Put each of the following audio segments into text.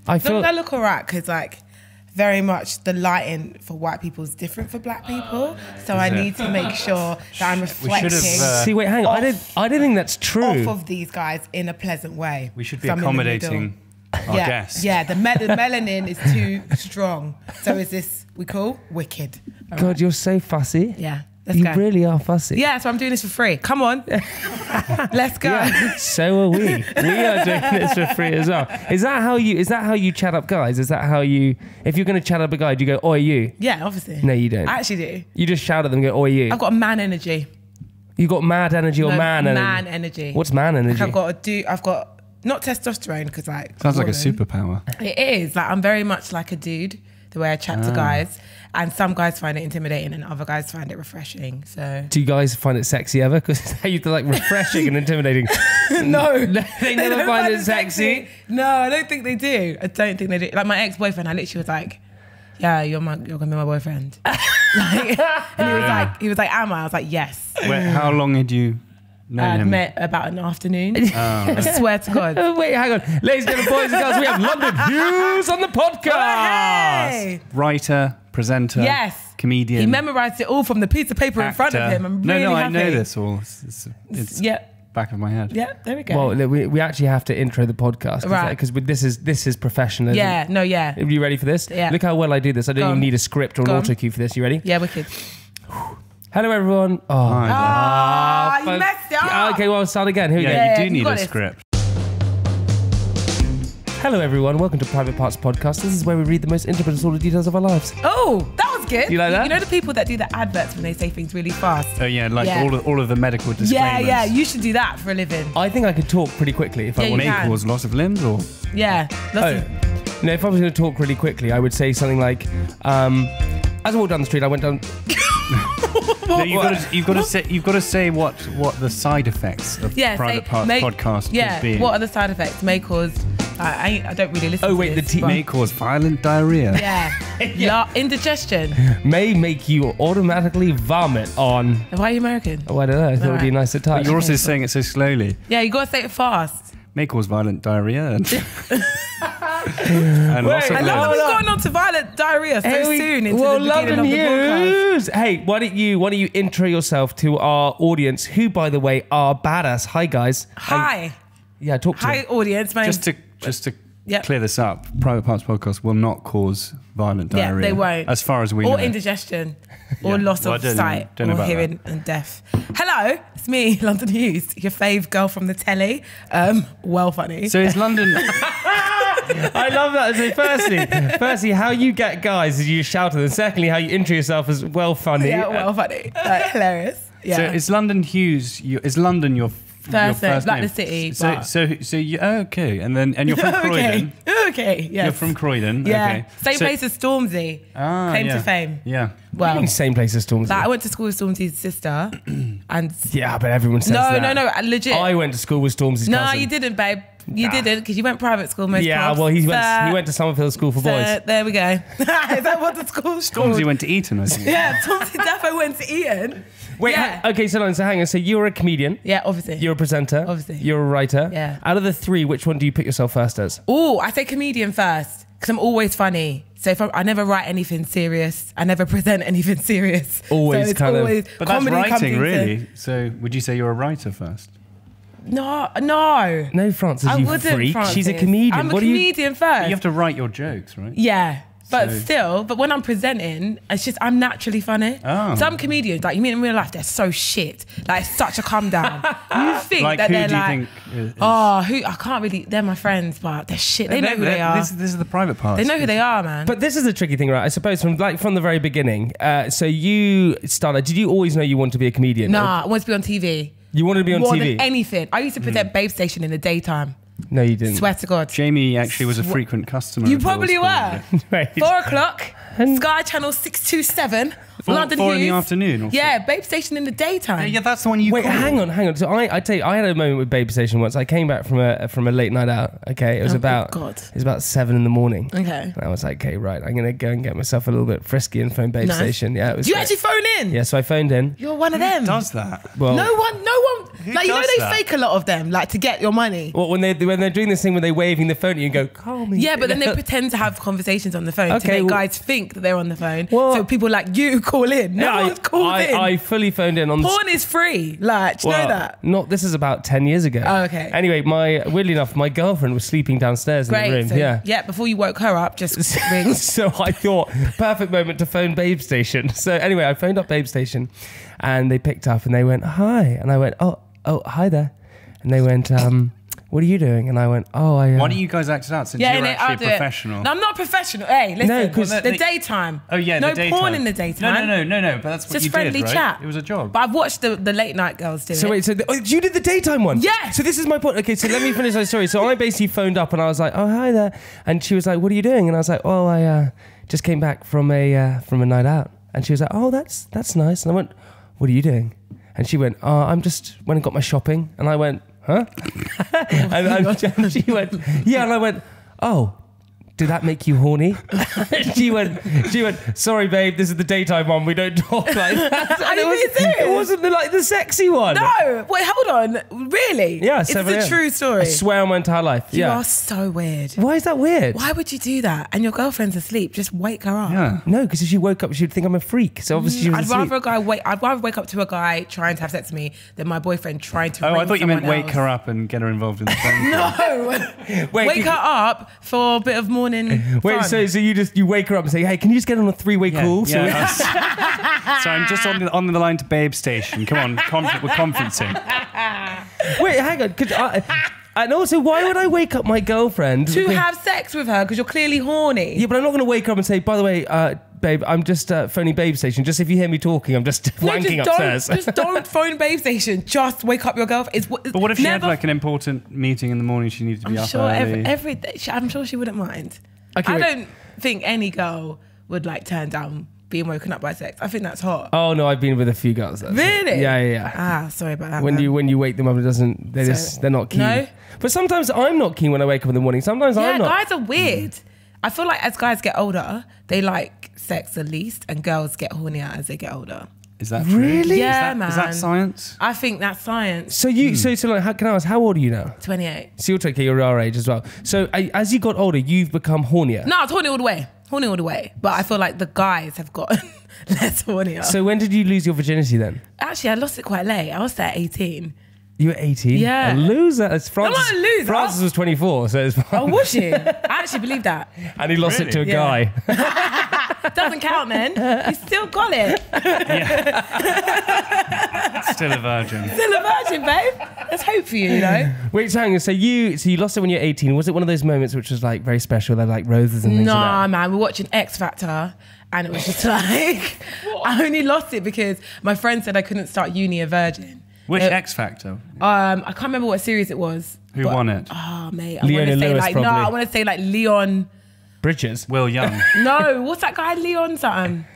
I feel... I look alright because like very much the lighting for white people is different for black people. So I need to make sure that I'm reflecting. See, wait, hang on. I don't think that's true. Off of these guys in a pleasant way. We should be accommodating our guests. Yeah, the melanin is too strong. So is this, we call wicked. All God, right. you're so fussy. Yeah. Let's You go. really are fussy. Yeah, so I'm doing this for free. Come on. Let's go. Yeah, so are we. We are doing this for free as well. Is that how you chat up guys? Is that how you, if you're going to chat up a guy, do you go, oi, you? Yeah, obviously. No, you don't. I actually do. You just shout at them and go, oi, you. I've got man energy. You got mad energy or man energy? Man energy. What's man energy? Like I've got not testosterone because like Sounds like a woman. superpower. It is. Like I'm very much like a dude, the way I chat to guys. And some guys find it intimidating and other guys find it refreshing. So do you guys find it sexy ever? Because you like refreshing and intimidating. No. They never find it sexy. No, I don't think they do. I don't think they do. Like my ex-boyfriend, I literally was like, yeah, you're gonna be my boyfriend. Like, and he was like, am I? I was like, yes. Wait, how long had you known him? Met about an afternoon. I swear to God. Wait, hang on. Ladies and gentlemen, boys and girls, we have London Hughes on the podcast. Hey. Writer, presenter, Yes. comedian. He memorised it all from the piece of paper in front of him. I'm really No, happy. I know this all. It's Yeah. back of my head. Yeah, there we go. Well, we actually have to intro the podcast, Right. Because this is professionalism. Yeah, no, yeah. Are you ready for this? Yeah. Look how well I do this. I don't Go even on. need a script or an Go on. auto cue for this. You ready? Yeah, wicked. Hello, everyone. Oh, Hi. You messed it up. Okay, well, I'll start again. Here we go. Yeah, Yeah, you do you need got a this. script. Hello, everyone. Welcome to Private Parts Podcast. This is where we read the most intimate and sordid details of our lives. Oh, that was good. You like that? You know the people that do the adverts when they say things really fast? Oh yeah, like Yeah. all of the medical disclaimers. Yeah, you should do that for a living. I think I could talk pretty quickly if I Yeah, you wanted. May can. cause loss of limbs or Yeah. Lots of- No, if I was going to talk really quickly, I would say something like, as I walked down the street, I went down... no, you've got to say what the side effects of Private Parts podcast Yeah, could be. what are the side effects? May cause... I don't really listen to wait, this, the but- May cause violent diarrhea. Yeah. Indigestion. may make you automatically vomit on... Why are you American? Oh, I don't know. I thought it would be a nicer touch. But you're also saying it so slowly. Yeah, you got to say it fast. May cause violent diarrhea and, and loss of I love that limbs. we've gone on to violent diarrhea so soon into well, the beginning London of the podcast. Hughes. Hey, why don't you intro yourself to our audience, who, by the way, are badass. Hi, guys. Hi. Yeah, talk to Hi, me. audience. My Just to Yep. clear this up, Private Parts podcast will not cause violent Yeah, diarrhea. they won't. As far as we know. Or indigestion. Or Yeah. loss Well, I of don't know- sight. don't know Or about hearing and deaf. Hello, it's me, London Hughes, your fave girl from the telly. Well funny. So is London... I love that. So firstly, how you get guys is you shout at them. Secondly, how you intro yourself as well funny. Yeah, well funny. Hilarious. Yeah. So is London Hughes... Is London your First name, first like name? the city, So, but- so you... Oh, okay. And you're from Croydon. Okay, yes. You're from Croydon. Yeah. Okay. Same So- place as Stormzy. Claim yeah. to fame. Yeah. Well, Same place as Stormzy. like, I went to school with Stormzy's sister. And Yeah, but everyone says that. no, legit. I went to school with Stormzy's No, cousin. you didn't, babe. You didn't, because you went private school most Yeah, times. well, he went to Summerfield School for boys. There we go. Is that what the school's called? Stormzy went to Eton, I think. Yeah, Stormzy defo went to Eton. Wait, yeah. okay, so hang on. So you're a comedian. Yeah, obviously. You're a presenter. Obviously. You're a writer. Yeah. Out of the three, which one do you put yourself first as? Oh, I say comedian first, because I'm always funny. So if I never write anything serious, I never present anything serious. Always so it's kind of- always, But that's comedy comes writing, into- really. So would you say you're a writer first? No. No, Frances, I you wouldn't, freak. Francis. She's a comedian. I'm a What do you? comedian first. You have to write your jokes, right? Yeah. But So- when I'm presenting, it's just, I'm naturally funny. Oh. Some comedians, like you meet in real life, they're so shit. Like, it's such a come down. You think Like, that who they're do you like, think is- I can't really, they're my friends, but they're shit. They know who they are. This is the Private Parts. They know who they are, man. But this is a tricky thing, right? I suppose from the very beginning. So you started. Did you always know you wanted to be a comedian? Nah, I want to be on TV. You wanted to be on More TV. than anything. I used to present Babestation in the daytime. No, you didn't. Swear to God. Jamie actually was a frequent customer. You of yours probably for- were. Wait. 4 o'clock, Sky Channel 627, London four in the Hughes. afternoon or Yeah, Babestation in the daytime. Yeah, that's the one you Wait, called. hang on. So I tell you, I had a moment with Babestation once. I came back from a late night out. Okay, it was Oh, about God. it was about 7 in the morning. Okay. And I was like, okay, right, I'm gonna go and get myself a little bit frisky and phone Babestation. Yeah, it was. Do you great. actually phone in? Yeah, so I phoned in. You're one of them. Does that? Well, No one. Like, you know, they fake a lot of them, like, to get your money. Well, when they're doing this thing where they're waving the phone at you and go, call me. Yeah, but then they pretend to have conversations on the phone to make guys think that they're on the phone. So people like you call in. No one's called in. I fully phoned in on Porn is free. Like, do you know that? This is about 10 years ago. Oh, okay. Anyway, weirdly enough, my girlfriend was sleeping downstairs in the room. So, yeah, before you woke her up, just ring. So I thought, perfect moment to phone Babestation. So anyway, I phoned up Babestation and they picked up and they went, hi. And I went, oh, hi there. And they went, what are you doing? And I went, why don't you guys act it out since you're actually a professional? No, I'm not professional. Hey, listen, no, because the daytime. Oh, yeah, no the daytime. Porn in the daytime. No, but that's what just you friendly did, right? chat. It was a job. But I've watched the late night girls do it. So wait, you did the daytime one? Yeah. So this is my point. Okay, so let me finish my story. So I basically phoned up and I was like, oh, hi there. And she was like, what are you doing? And I was like, oh, I just came back from a night out. And she was like, oh, that's nice. And I went, what are you doing? And she went, oh, I'm just went and got my shopping. And I went, huh? and she went, yeah. And I went, oh, did that make you horny? she went, sorry, babe, this is the daytime one. We don't talk like that. And it wasn't the sexy one. No, wait, hold on. Really? Yeah, it's a true story. I swear on my entire life. You are so weird. Why is that weird? Why would you do that? And your girlfriend's asleep. Just wake her up. Yeah. No, because if she woke up, she'd think I'm a freak. So obviously she was asleep. I'd rather wake up to a guy trying to have sex with me than my boyfriend trying to. Oh, I thought you meant wake her up and get her involved in the phone. No, wake her up for a bit of morning. Wait, so you wake her up and say, hey, can you just get on a 3-way call? Yeah. So I'm just on the line to Babestation. Come on, we're conferencing. Wait, hang on. And also, why would I wake up my girlfriend to have sex with her? Because you're clearly horny. Yeah, but I'm not going to wake her up and say, by the way, babe, I'm just phoning Babestation. Just if you hear me talking, I'm just wanking upstairs. Just don't phone Babestation. Just wake up your girlfriend. But what if she had like an important meeting in the morning? She needed to be up early. Every day. I'm sure she wouldn't mind. Okay, I don't think any girl would like turn down being woken up by sex. I think that's hot. Oh no, I've been with a few girls. Really? Yeah. Sorry about that. When you wake them up, they're not keen. No? But sometimes I'm not keen when I wake up in the morning. Sometimes I'm not. Guys are weird. I feel like as guys get older, they like sex the least, and girls get hornier as they get older. Is that true? Really? Yeah, man. Is that science? I think that's science. So like, can I ask, how old are you now? 28. So you're our age as well. So as you got older, you've become hornier. No, it's horny all the way. But I feel like the guys have gotten less hornier. So when did you lose your virginity then? Actually, I lost it quite late. I was there at 18. You were 18? Yeah. A loser. It's Francis, I'm not a loser. Francis was 24, so it's fine. Oh, was she? I actually believe that. And he lost it to a guy. Doesn't count then. He still got it. Still a virgin. Still a virgin, babe. There's hope for you, Wait, so hang on. So you lost it when you were 18. Was it one of those moments which was like very special? They're like roses and things like that? Nah, man. We're watching X Factor and it was just like, I only lost it because my friend said I couldn't start uni a virgin. Which X Factor? I can't remember what series it was. Who won it? Oh, mate. I want to say like Leon Bridges. Will Young. No, what's that guy? Leon something.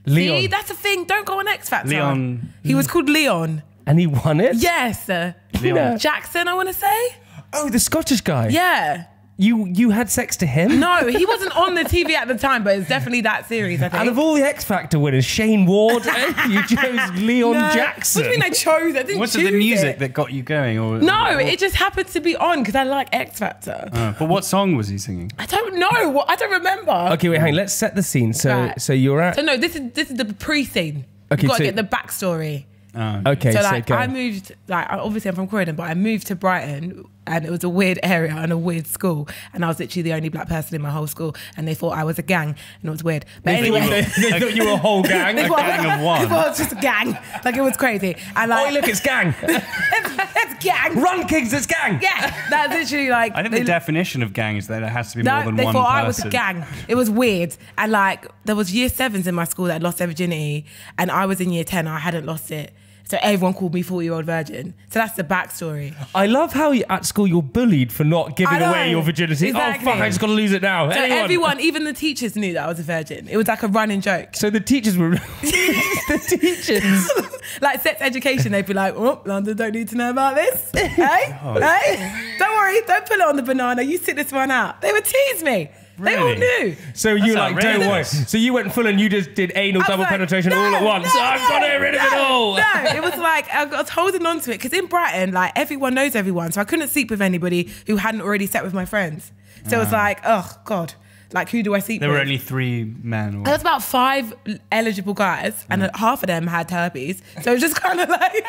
Leon. See, that's the thing. Don't go on X Factor. Leon. He was called Leon. And he won it? Yes. Leon. Jackson, I want to say. Oh, the Scottish guy. Yeah. You had sex to him? No, he wasn't on the TV at the time, but it's definitely that series, I think. And of all the X Factor winners, Shane Ward, you chose Leon Jackson. What do you mean I chose? I didn't Was choose it the music that got you going? No, it just happened to be on because I like X Factor. But what song was he singing? I don't know. I don't remember. Okay, wait, hang on. Let's set the scene. So you're at... So no, this is the pre-scene. Okay, You've got to get the backstory. Okay, so like I moved, like obviously I'm from Croydon, but I moved to Brighton and it was a weird area and a weird school, and I was literally the only black person in my whole school, and they thought I was a gang, and it was weird. But anyway, they thought you were a whole gang. A gang of one. It was just a gang, like it was crazy. And like, oh look, it's gang. it's gang. Run, kids, it's gang. Yeah, that's literally like. I think the definition of gang is that it has to be more than one person. They thought I was a gang. It was weird, and like there was year 7s in my school that lost their virginity, and I was in year 10. I hadn't lost it. So everyone called me 40-year-old virgin. So that's the backstory. I love how at school you're bullied for not giving away your virginity. Exactly. Oh, fuck, I just got to lose it now. So everyone, even the teachers knew that I was a virgin. It was like a running joke. So the teachers were... the teachers... Like sex education, they'd be like, oh, London don't need to know about this. Hey? Hey? Don't worry, don't pull it on the banana. You sit this one out. They would tease me. They all knew. So you like, don't worry. So you went full and you just did anal double penetration all at once. I've got to get rid of it all. No, it was like, I was holding on to it because in Brighton, like everyone knows everyone. So I couldn't sleep with anybody who hadn't already slept with my friends. So it was like, oh God. Like, who do I sleep with? There were only 3 men. There was about 5 eligible guys, and half of them had herpes. So it was just kind of like...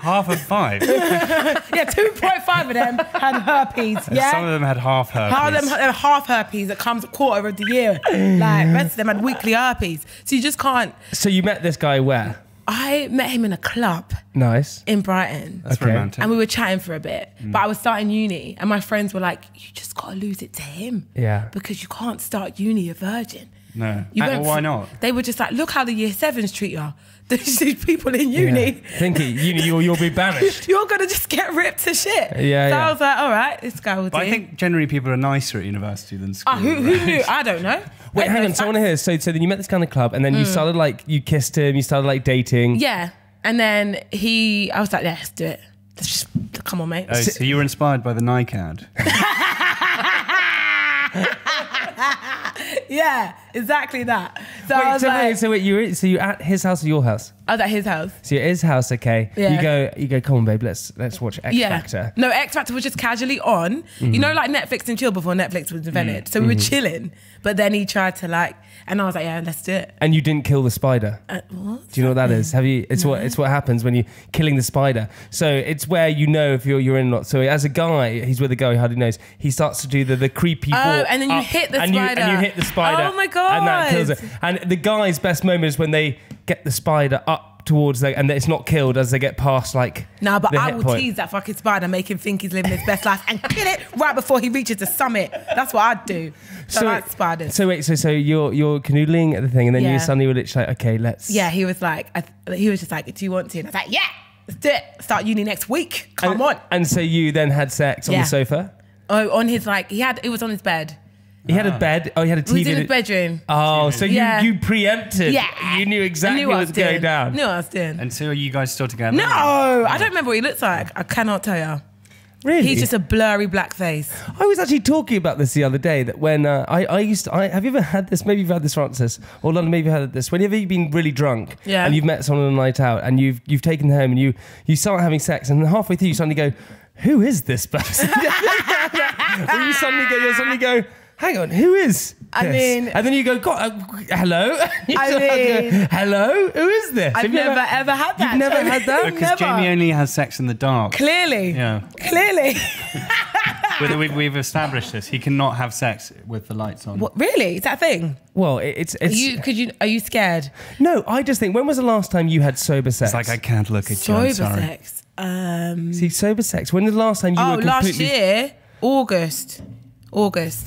half of 5? Yeah, 2.5 of them had herpes, yeah? Some of them had half herpes. Half of them had half herpes that comes a quarter of the year. Like, the rest of them had weekly herpes. So you just can't... So you met this guy where? I met him in a club. Nice. In Brighton. That's romantic. And we were chatting for a bit. But I was starting uni and my friends were like, you just got to lose it to him. Yeah. Because you can't start uni a virgin. No. Why not? They were just like, look how the year 7s treat you. These people in uni. Thinking you'll be banished. You're going to just get ripped to shit. Yeah, so I was like, all right, this guy will do. I think generally people are nicer at university than school. Who knew? I don't know. Wait, hang on. So I want to hear. So then you met this guy in the club and then you started like, you kissed him, you started like dating. Yeah. And then I was like, yeah, let's do it. Let's just, come on, mate. Oh, so you were inspired by the Nike ad? Yeah, exactly that. So you're at his house or your house? I was at his house. So you're at his house, okay. Yeah. You go, come on, babe, let's watch X Factor. No, X Factor was just casually on. You know, like Netflix and chill before Netflix was invented. So we were chilling. But then he tried to like, and I was like, yeah, let's do it. And you didn't kill the spider. What? Do you know what that is? Have you? It's what happens when you're killing the spider. So it's where you know if you're in or not. So as a guy, he's with a girl he hardly knows. He starts to do the creepy walk. Oh, and then you hit the spider. And you hit the spider. Oh my God. And that kills it. And the guy's best moment is when they get the spider up towards and it's not killed as they get past like. No, but I will point. tease that fucking spider, make him think he's living his best life and kill it right before he reaches the summit. That's what I'd do. So like spiders. So wait, so you're canoodling at the thing, and then you suddenly were literally like, okay, let's. Yeah, he was just like, do you want to? And I was like, yeah, let's do it. Start uni next week. Come on. And so you then had sex on the sofa. Oh, on his it was on his bed. He had a bed. Oh, he had a TV. He was in his bedroom. Oh, so you preempted. Yeah. You knew exactly what was going down. Knew what I was doing. And so are you guys still together? No, I don't remember what he looks like. I cannot tell you. Really? He's just a blurry black face. I was actually talking about this the other day, that when I used to... have you ever had this? Maybe you've had this, Francis. Or London, maybe you've had this. Whenever you've been really drunk and you've met someone on a night out and you've taken them home and you start having sex and halfway through you suddenly go, who is this person? Or you suddenly go, hang on, who is this? I mean... And then you go, God, hello? Hello? Who is this? I've never ever had that. You've never had that? Because Jamie only has sex in the dark. Clearly. Yeah. Clearly. We've established this. He cannot have sex with the lights on. What, really? Is that a thing? Well, it's... Are you scared? No, I just think, when was the last time you had sober sex? It's like, I can't look at you, I'm sorry. Sex? See, sober sex. When was the last time you were completely... last year, August.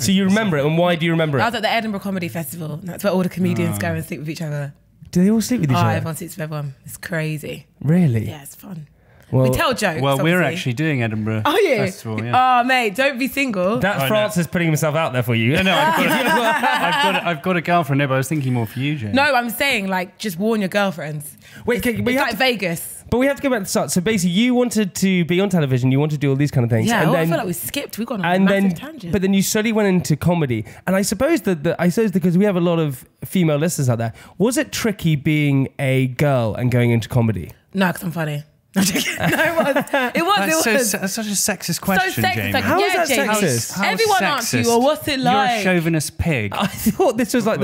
So you remember it, and why do you remember it? I was at the Edinburgh Comedy Festival. That's where all the comedians go and sleep with each other. Do they all sleep with each other? Everyone sleeps with everyone. It's crazy. Really? Yeah, it's fun. Well, we tell jokes. Well, obviously. we're actually doing Edinburgh Festival. Yeah. Oh, mate, don't be single. That's Francis putting himself out there for you. No, I've got a girlfriend. No, but I was thinking more for you, Jane. No, I'm saying just warn your girlfriends. Wait, it's like Vegas. But we have to go back to the start. So basically, you wanted to be on television. You wanted to do all these kind of things. Yeah, and then, I feel like we skipped. We got on a massive tangent. But then you slowly went into comedy. And I suppose because we have a lot of female listeners out there, was it tricky being a girl and going into comedy? No, because I'm funny. No, it was. That's such a sexist question, Jamie. How is that sexist? Everyone asks you, well, what's it like? You're a chauvinist pig. I thought this was like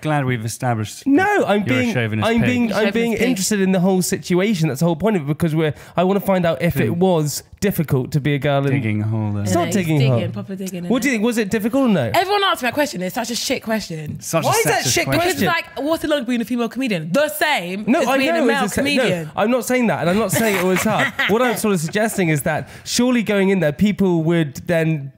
glad we've established. No, I'm being interested in the whole situation. That's the whole point of it, because I want to find out if it was difficult to be a girl. Digging a hole. It's not digging a hole. Proper digging. What do you think? Was it difficult or no? Everyone asked me that question. It's such a shit question. Why is that shit question? Because it's like, what's it like being a female comedian? The same as being a male comedian. No, I'm not saying that, and I'm not saying it was hard. What I'm sort of suggesting is that surely going in there, people would then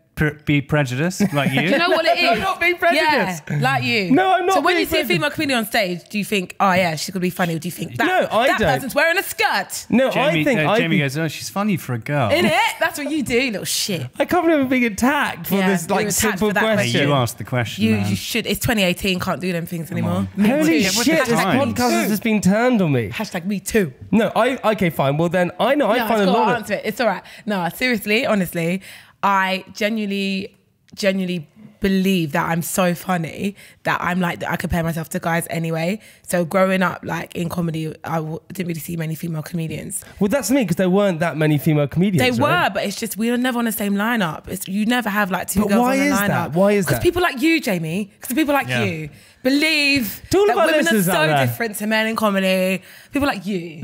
be prejudiced, like you. Do you know what it is? I'm not being prejudiced. Yeah, like you. No, I'm not. So when you see a female comedian on stage, do you think, oh yeah, she's gonna be funny, or do you think that don't. person's wearing a skirt? No, Jamie goes, oh, she's funny for a girl. Innit? That's what you do, you little shit. I can't believe I'm being attacked for this simple question. You asked the question. You should. It's 2018. Can't do them things anymore. Holy shit! This podcast has just been turned on me. Hashtag me too. No, okay, fine. Well then, I know I find a lot of. It's all right. No, seriously, honestly, I genuinely believe that I'm so funny that I'm like, I compare myself to guys anyway. So growing up like in comedy, didn't really see many female comedians. Well, that's me, because there weren't that many female comedians. They right? were, but it's just we were never on the same lineup. You never have like two girls on the lineup. Why is that? Because people like you, Jamie. Because people like you believe to all that of our women are listeners out so there. different to men in comedy. People like you.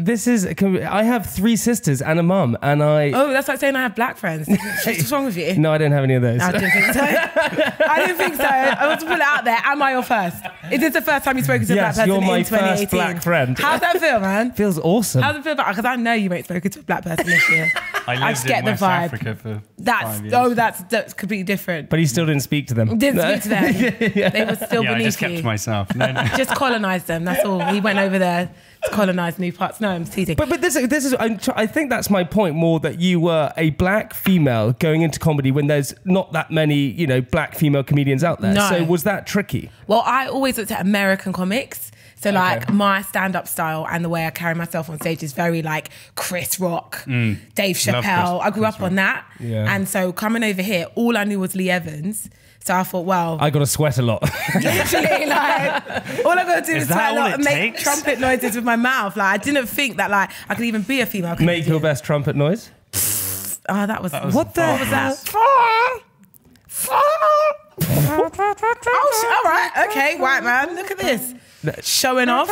I have 3 sisters and a mum, and Oh, that's like saying I have black friends. What's wrong with you? No, I don't have any of those. I didn't think so. I didn't think so. I want to put it out there. Am I your first? Is this the first time you've spoken to a black person you're my in 2018? first black friend. How's that feel, man? Feels awesome. How's it feel? Because I know you ain't spoken to a black person this year. I lived in West Africa for 5 years. That's completely different. But he still didn't speak to them. Didn't speak to them. They were still beneath you. I just kept to myself. No. Just colonised them. That's all. He went over there to colonise new parts. No, I'm teasing. But this is I think that's my point more, that you were a black female going into comedy when there's not that many, black female comedians out there. No. So was that tricky? Well, I always looked at American comics. So like my stand-up style and the way I carry myself on stage is very like Chris Rock, Dave Chappelle. I grew up on that. Yeah. And so coming over here, all I knew was Lee Evans. So I thought, well, I got to sweat a lot. Literally, like, all I got to do is sweat a lot and make trumpet noises with my mouth. Like, I didn't think that like I could even be a female comedian. Make your best trumpet noise. That was what the hell was that? Oh, all right, okay, white man, look at this. Showing off.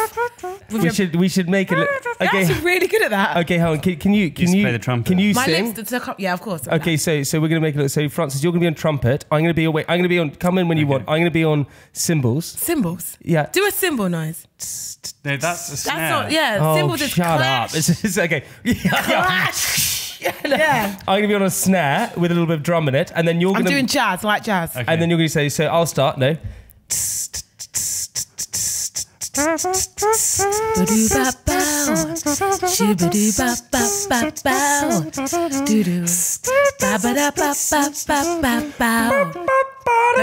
We should make it. Okay, you're actually really good at that. Okay, hold on. Can you play the trumpet? Can you my sing? lips yeah, of course. Okay, so we're gonna make it. So Francis, you're gonna be on trumpet. I'm gonna be away. I'm gonna be on. Come in when you want. I'm gonna be on cymbals. Cymbals. Yeah. Do a cymbal noise. No, that's a snare. That's not. Yeah. Cymbals is shut clash. up. It's okay. Clash. Yeah. I'm gonna be on a snare with a little bit of drum in it, and then you're I'm gonna. doing jazz, like jazz. Okay. And then you're gonna say. So I'll start. No. No,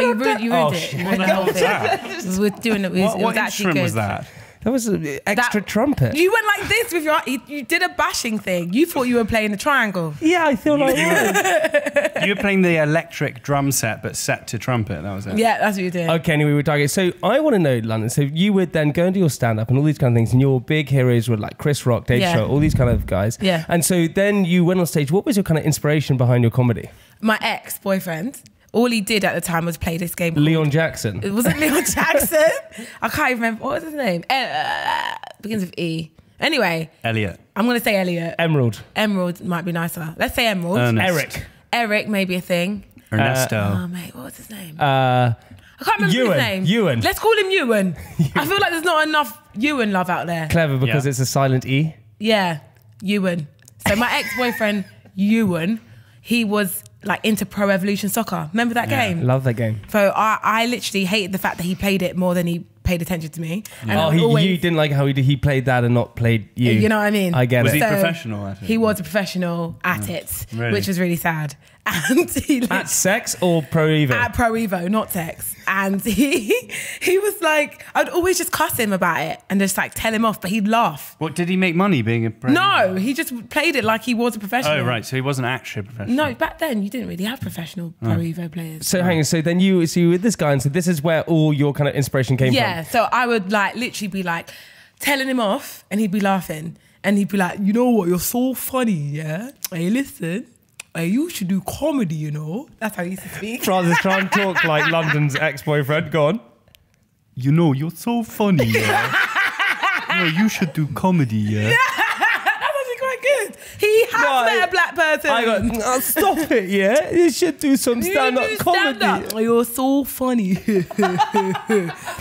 you ruined it. What the hell was that? We're doing it. What actually instrument good. was that? That was an extra trumpet. You went like this with your. You did a bashing thing. You thought you were playing the triangle. Yeah, I feel like you were playing the electric drum set, but set to trumpet. That was it. Yeah, that's what you did. Okay, anyway, we're targeting. So I want to know, London. So you would then go and do your stand-up and all these kind of things, and your big heroes were like Chris Rock, Dave Chappelle, all these kind of guys. Yeah. And so then you went on stage. What was your kind of inspiration behind your comedy? My ex-boyfriend. All he did at the time was play this game. Leon Jackson. It wasn't Leon Jackson. I can't even remember. What was his name? Begins with E. Anyway. Elliot. I'm going to say Elliot. Emerald. Emerald might be nicer. Let's say Emerald. Eric. Eric may be a thing. Ernesto. Oh, mate. What was his name? I can't remember his name. Ewan. Let's call him Ewan. I feel like there's not enough Ewan love out there. Clever, because it's a silent E. Yeah. Ewan. So my ex-boyfriend, Ewan, he was like into Pro Evolution Soccer. Remember that game? Love that game. So I literally hated the fact that he played it more than he paid attention to me. Yeah. And you didn't like how he played that and not played you. You know what I mean? I get was it. Was he professional at it? He was a professional at it, really? Which was really sad. And he at sex or Pro Evo? At Pro Evo, not sex. And he was like, I'd always just cuss him about it and just like tell him off, but he'd laugh. What, did he make money being a pro? No, he just played it like he was a professional. Oh, right. So he wasn't actually a professional. No, back then you didn't really have professional Pro Evo players. So hang on, so then you were with this guy, and so this is where all your kind of inspiration came from? Yeah, so I would like literally be like telling him off and he'd be laughing. And he'd be like, you know what, you're so funny, yeah? Hey, listen, you should do comedy, you know? That's how he used to speak. Francis, try and talk like London's ex-boyfriend. Go on. You know, you're so funny, yeah? You should do comedy, yeah? Good. He has met a black person. I got, stop it, yeah? You should do some stand-up comedy. Stand-up. You're so funny.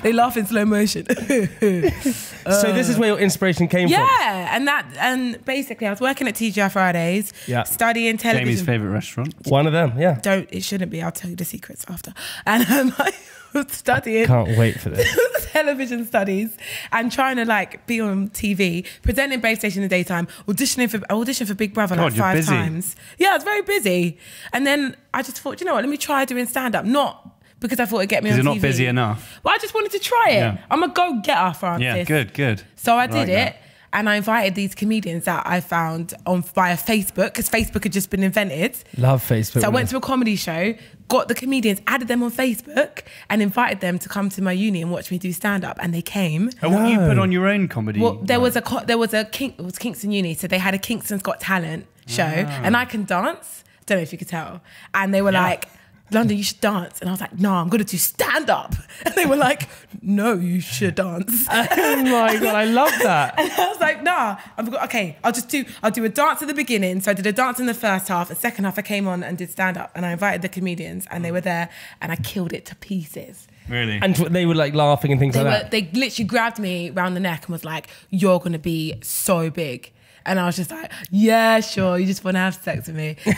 They laugh in slow motion. So this is where your inspiration came from? Yeah, and basically I was working at TGI Fridays, studying television. Jamie's favourite restaurant. One of them, yeah. It shouldn't be. I'll tell you the secrets after. And I was studying. Can't wait for this. Television studies and trying to like be on TV, presenting Babestation in the daytime, auditioned for Big Brother like 5 times. Yeah, I was very busy. And then I just thought, you know what, let me try doing stand-up. Not because I thought it'd get me on TV. Because you're not busy enough. But I just wanted to try it. Yeah. I'm a go-getter, Francis. Yeah, good. So I did it. and I invited these comedians that I found on via Facebook, because Facebook had just been invented. Love Facebook. So I went to a comedy show, got the comedians, added them on Facebook, and invited them to come to my uni and watch me do stand-up, and they came. And what, you put on your own comedy? Well, it was Kingston Uni, so they had a Kingston's Got Talent show, and I can dance. Don't know if you could tell. And they were like, London, you should dance. And I was like, no, I'm going to do stand-up. And they were like, no, you should dance. Oh my God, I love that. And I was like, nah, okay, I'll do a dance at the beginning. So I did a dance in the first half. The second half I came on and did stand-up, and I invited the comedians, and they were there, and I killed it to pieces. Really? And they were like laughing and things like that? They literally grabbed me around the neck and was like, you're going to be so big. And I was just like, yeah, sure, you just want to have sex with me. And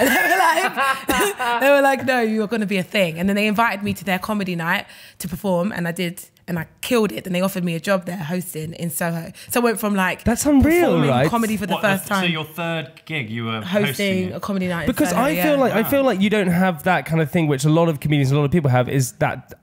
they were like, no, you're going to be a thing. And then they invited me to their comedy night to perform, and I did, and I killed it. And they offered me a job there hosting in Soho. So I went from like, that's unreal, performing right? comedy for the first time. So your third gig, you were hosting a comedy night. Because in Soho, I feel like you don't have that kind of thing, which a lot of comedians, a lot of people have, is that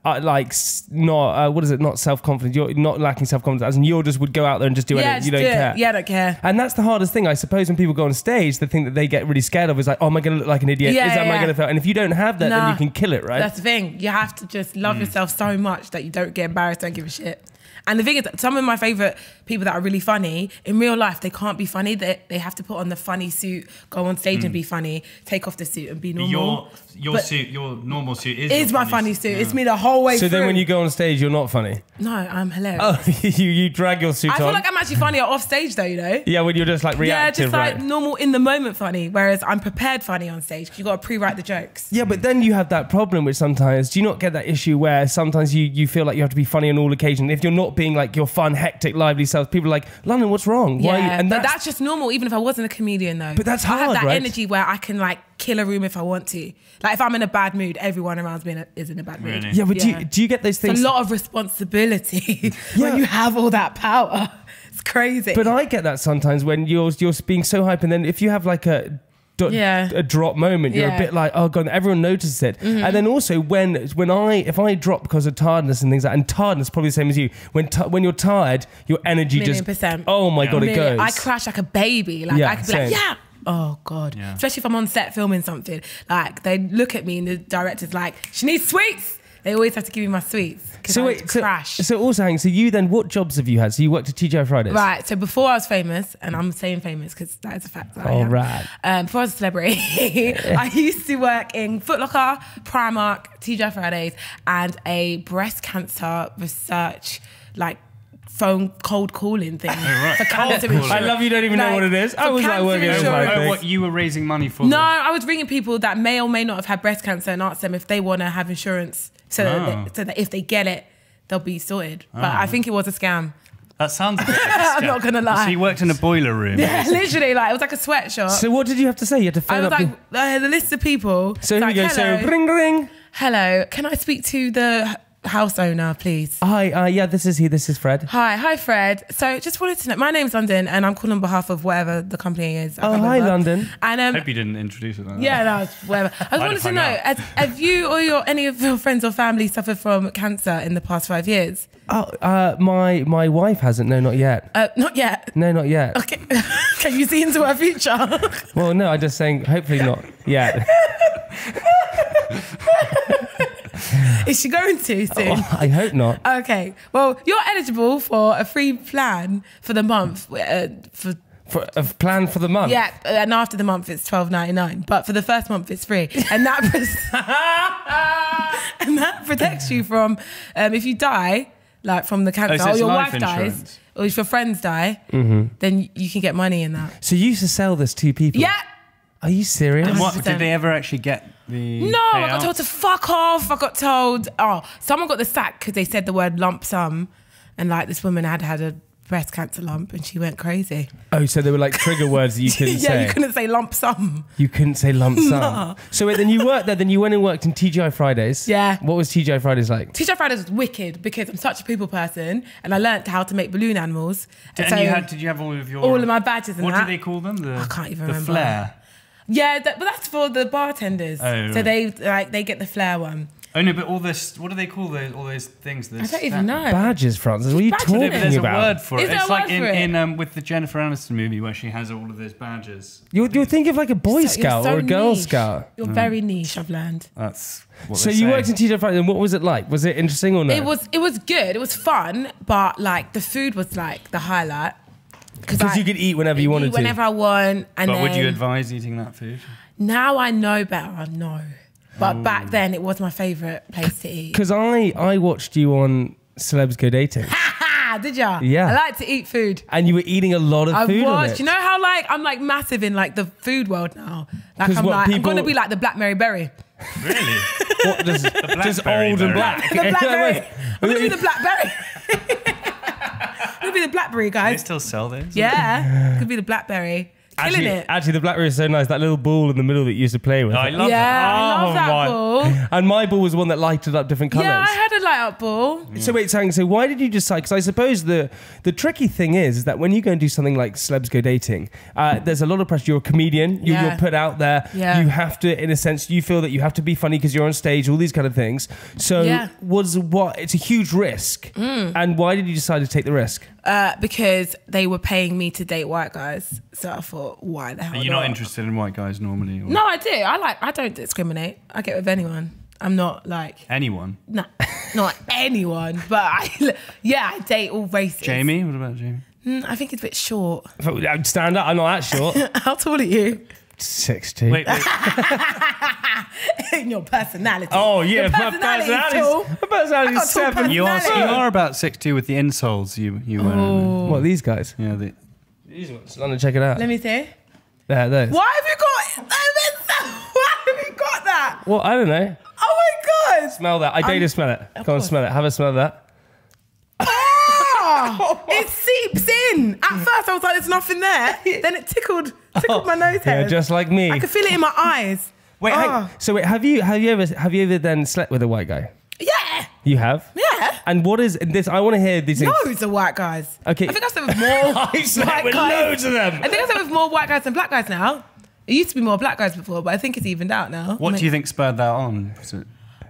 not self-confidence. You're not lacking self-confidence, as in you just would go out there and just do anything. You don't care. Yeah, I don't care. And that's the hardest thing, I suppose, when people go on stage. The thing that they get really scared of is like, oh, am I going to look like an idiot? Am I going to fail? And if you don't have that, then you can kill it, right? That's the thing. You have to just love yourself so much that you don't get embarrassed, don't give a shit. And the thing is, some of my favourite people that are really funny, in real life, they can't be funny. They have to put on the funny suit, go on stage and be funny, take off the suit and be normal. Your normal suit is my funny suit. It's me the whole way through. So then when you go on stage, you're not funny? No, I'm hilarious. Oh, you drag your suit on? I feel like I'm actually funny off stage though, you know? Yeah, when you're just like reactive, just like normal in the moment funny, whereas I'm prepared funny on stage because you've got to pre-write the jokes. Yeah, but then you have that problem which sometimes, do you not get that issue where sometimes you feel like you have to be funny on all occasions? If you're not being like your fun, hectic, lively self, people are like, London, what's wrong? Why? And that's just normal, even if I wasn't a comedian though. But that's hard, I have that right? energy where I can like kill a room if I want to. Like if I'm in a bad mood, everyone around me is in a bad mood. Yeah, but do you get those things? It's a lot of responsibility when you have all that power. It's crazy. But I get that sometimes when you're being so hype, and then if you have like a drop moment, you're a bit like, oh god, everyone notices it. And then also if I drop because of tiredness and things like that, and tiredness probably the same as you, when you're tired, your energy %. Oh my god, it goes. I crash like a baby. Like I could be like, oh god. Especially if I'm on set filming something, like they look at me and the director's like, she needs sweets. They always have to give me my sweets. Crash. So also, Hank, so you then, what jobs have you had? So you worked at TGI Fridays? Right, so before I was famous, and I'm saying famous because that is a fact that I am. Right. Before I was a celebrity, I used to work in Foot Locker, Primark, TGI Fridays, and a breast cancer research, like, phone cold calling thing for cancer insurance. I love you don't even know what it is. I was like working on what you were raising money for? No, I was ringing people that may or may not have had breast cancer and asked them if they want to have insurance so that if they get it, they'll be sorted. But I think it was a scam. That sounds a bit like a scam. I'm not going to lie. So you worked in a boiler room? Yeah, literally, like it was like a sweatshop. So what did you have to say? You had to phone I was up like, the list of people. So here we go. Hello. So ring, ring. Hello, can I speak to the house owner, please? Hi, yeah, this is he. This is Fred. Hi, Fred. So just wanted to know, my name's London, and I'm calling on behalf of whatever the company is. Oh, hi, London. And I hope you didn't introduce it like that. Yeah, no, whatever. I just wanted to know, have you or any of your friends or family suffered from cancer in the past 5 years? Oh, my wife hasn't. No, not yet. Not yet. No, not yet. Okay. Can you see into her future? Well, no, I'm just saying, hopefully not yet. Is she going to soon? Oh, I hope not. Okay. Well, you're eligible for a free plan for the month. For a plan for the month? Yeah, and after the month it's $12.99. But for the first month it's free. And that protects you from, if you die, like from the cancer, or your wife dies, or if your friends die, then you can get money in that. So you used to sell this to people? Yeah. Are you serious? And what, did they ever actually get the No, payout? I got told to fuck off. I got told, someone got the sack because they said the word lump sum, and like this woman had a breast cancer lump and she went crazy. Oh, so they were like trigger words that you couldn't say? Yeah, you couldn't say lump sum. You couldn't say lump sum. No. So wait, then you worked there, then you went and worked in TGI Fridays. Yeah. What was TGI Fridays like? TGI Fridays was wicked because I'm such a people person and I learnt how to make balloon animals. Did you have all of your... All of my badges and what that. do they call them? I can't even remember. The flare? Yeah, but that's for the bartenders. Oh, right. So they get the flare one. Oh no, but all this, what do they call all those things? I don't even know. Badges, Francis. What are you talking about? There's a word for it. Is there it's a like word for it? in with the Jennifer Aniston movie where she has all of those badges. You're thinking of like a Boy Scout or a Girl niche. Scout. You're very niche, I've learned. That's what So you worked in TJ Fridays, and what was it like? Was it interesting or no? It was good. It was fun, but like the food was like the highlight. Because you could eat whenever you wanted to. Whenever I want. But would you advise eating that food? Now I know better, no. But back then, it was my favourite place to eat. Because I watched you on Celebs Go Dating. Did ya? Yeah. I like to eat food. And you were eating a lot of food on it. You know how like I'm like massive in like the food world now? Like I'm I'm going to be like the Black Mary Berry. Really? What, just old and black? The Blackberry. I'm going to be the Blackberry. I'm going to be the Blackberry, guys. They still sell those? Yeah. Could be the Blackberry. Killing it. Actually, the Blackberry is so nice. That little ball in the middle that you used to play with. Oh, I love that. I love that ball. And my ball was one that lighted up different colours. Yeah, I had a light up ball. So wait, so why did you decide? Because I suppose the tricky thing is that when you go and do something like Celebs Go Dating, there's a lot of pressure. You're a comedian. You're put out there. Yeah. You have to, in a sense, you feel that you have to be funny because you're on stage. All these kind of things. So it's a huge risk. And why did you decide to take the risk? Because they were paying me to date white guys. So I thought, why the hell? Are you not interested in white guys normally? Or? No, I do. I don't discriminate. I get with anyone. I'm not like anyone. No, not anyone. But I date all races. Jamie, what about Jamie? I think it's a bit short. Stand up. I'm not that short. How tall are you? 6'2". Wait. In your personality. Oh yeah, your my personality's 7. You are about 6'2" with the insoles. You were. What, these guys? Yeah, these ones. London, check it out. Let me see. There, those. Why have you got that? Well, I don't know. Oh my god! Smell that. I dare you to smell it. Go on, smell it. Have a smell of that. Oh, it seeps in. At first, I was like, "There's nothing there." Then it tickled my nose hair. Yeah, just like me. I could feel it in my eyes. Wait, have you ever then slept with a white guy? Yeah. You have? Yeah. And what is this? I want to hear these things. Loads of white guys. Okay. I think I slept with more. I slept with loads of them. I think I slept with more white guys than black guys now. It used to be more black guys before, but I think it's evened out now. What do you think spurred that on?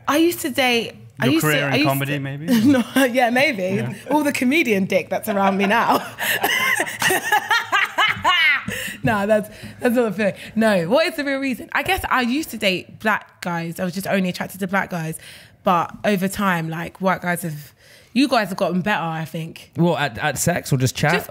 I used to date. Your career in comedy, maybe? No, yeah, maybe. Yeah. All the comedian dick that's around me now. No, that's not the thing. No, what is the real reason? I guess I used to date black guys. I was just only attracted to black guys. But over time, like, white guys you guys have gotten better, I think. What, at sex or just chat?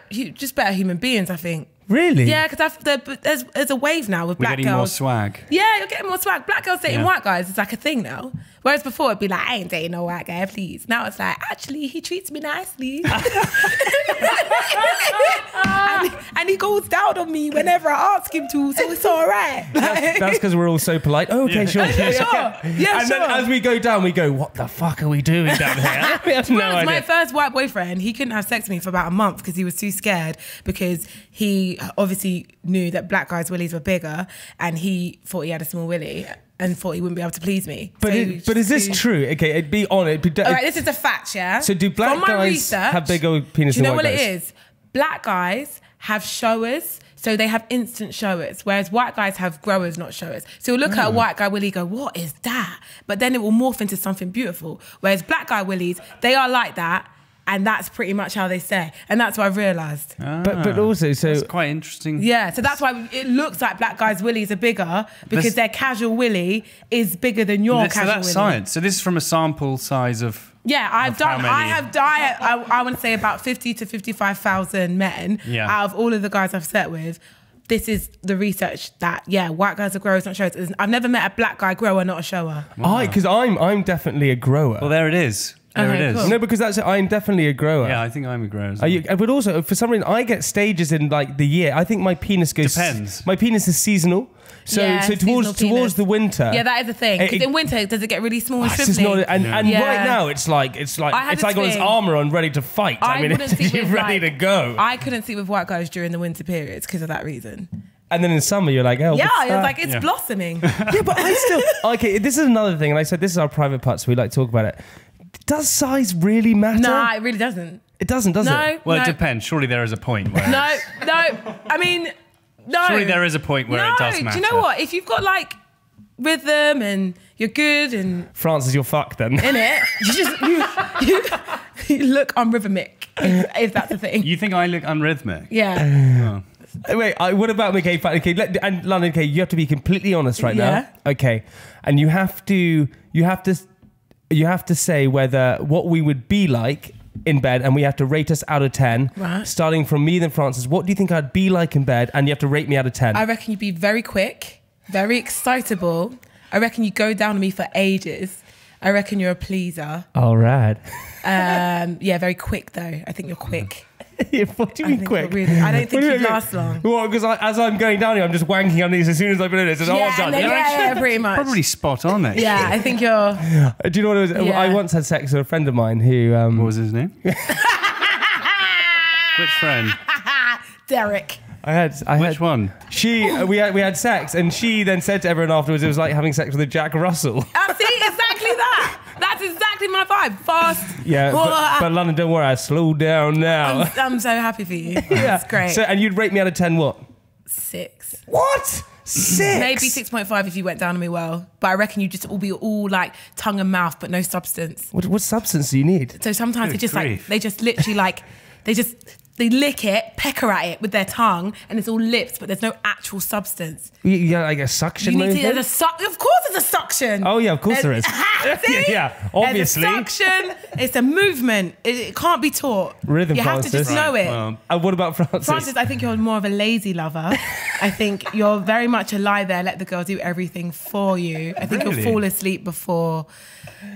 Just better human beings, I think. Really? Yeah, because there's a wave now with black girls. We're getting more swag. Yeah, you're getting more swag. Black girls dating white guys is like a thing now. Whereas before it'd be like, I ain't dating no white guy, please. Now it's like, actually, he treats me nicely. and he goes down on me whenever I ask him to, so it's all right. That's because we're all so polite. Oh, okay, sure. Yeah, and then as we go down, we go, what the fuck are we doing down here? We have no idea. My first white boyfriend, he couldn't have sex with me for about a month because he was too scared, because he obviously knew that black guys' willies were bigger and he thought he had a small willy and thought he wouldn't be able to please me. But is this true? Okay, be honest. All right, this is a fact, yeah? So do black guys have bigger penis than white guys? Do you know what it is? Black guys have showers, so they have instant showers, whereas white guys have growers, not showers. So you'll look at a white guy willy, go, what is that? But then it will morph into something beautiful. Whereas black guy willies, they are like that, and that's pretty much how they stay. And that's what I've realised. But also, so... That's quite interesting. Yeah, so that's why it looks like black guys' willies are bigger, because their casual willy is bigger than your casual willy. So that's science. So this is from a sample size of... Yeah, I want to say about 50 to 55,000 men out of all of the guys I've slept with. This is the research that, white guys are growers, not showers. I've never met a black guy grower, not a shower. Because I'm definitely a grower. Well, there it is. There it is. Cool. No, because I'm definitely a grower. Yeah, I think I'm a grower. But also, for some reason, I get stages in like the year. I think my penis goes... Depends. My penis is seasonal. So towards the winter. Yeah, that is the thing. Because in winter, does it get really small and shrivelly? And right now, it's like got its armour on, ready to fight. I mean, it's ready to go. I couldn't sleep with white guys during the winter periods because of that reason. And then in summer, you're like, oh, yeah, it's like it's blossoming. Yeah, but I still... Okay, this is another thing. And I said, this is our private part, so we like to talk about it. Does size really matter? No, it really doesn't. It doesn't, does it? Well, it depends. Surely there is a point where... No. I mean, no. Surely there is a point where it does matter. Do you know what? If you've got like rhythm and you're good and France is your fuck then. In it, you look unrhythmic. If that's the thing. You think I look unrhythmic? Yeah. Oh. Wait, what about me? Okay, and London, okay, you have to be completely honest right now. Okay, and you have to say what we would be like in bed, and we have to rate us out of 10. Right. Starting from me, then Francis. What do you think I'd be like in bed? And you have to rate me out of 10. I reckon you'd be very quick, very excitable. I reckon you go down on me for ages. I reckon you're a pleaser. All right. Yeah, very quick though. I think you're quick. What do you mean quick? I don't think you'd last long. Well, because as I'm going down here, I'm just wanking on these as soon as I put it in. So I'm done. Yeah, pretty much. Probably spot on, actually. Yeah, I think you're... Do you know what it was? Yeah. I once had sex with a friend of mine who... What was his name? Which friend? Derek. Which one? We had sex, and she then said to everyone afterwards, it was like having sex with a Jack Russell. See, exactly that. That's exactly my vibe. Fast. Yeah, but London, don't worry, I slowed down now. I'm so happy for you. Yeah. That's great. So, and you'd rate me out of 10 what? 6. What? 6? Maybe 6.5 if you went down on me well. But I reckon you just be all like tongue and mouth, but no substance. What substance do you need? So sometimes they just literally they lick it, pecker at it with their tongue, and it's all lips, but there's no actual substance. You got like a suction movement? Of course there's a suction. Oh yeah, of course there is. Yeah, obviously. There's a suction, it's a movement. It can't be taught. Rhythm, you have to just know it. And what about Francis? Francis, I think you're more of a lazy lover. I think you're very much a lie there, let the girl do everything for you. I think you'll fall asleep before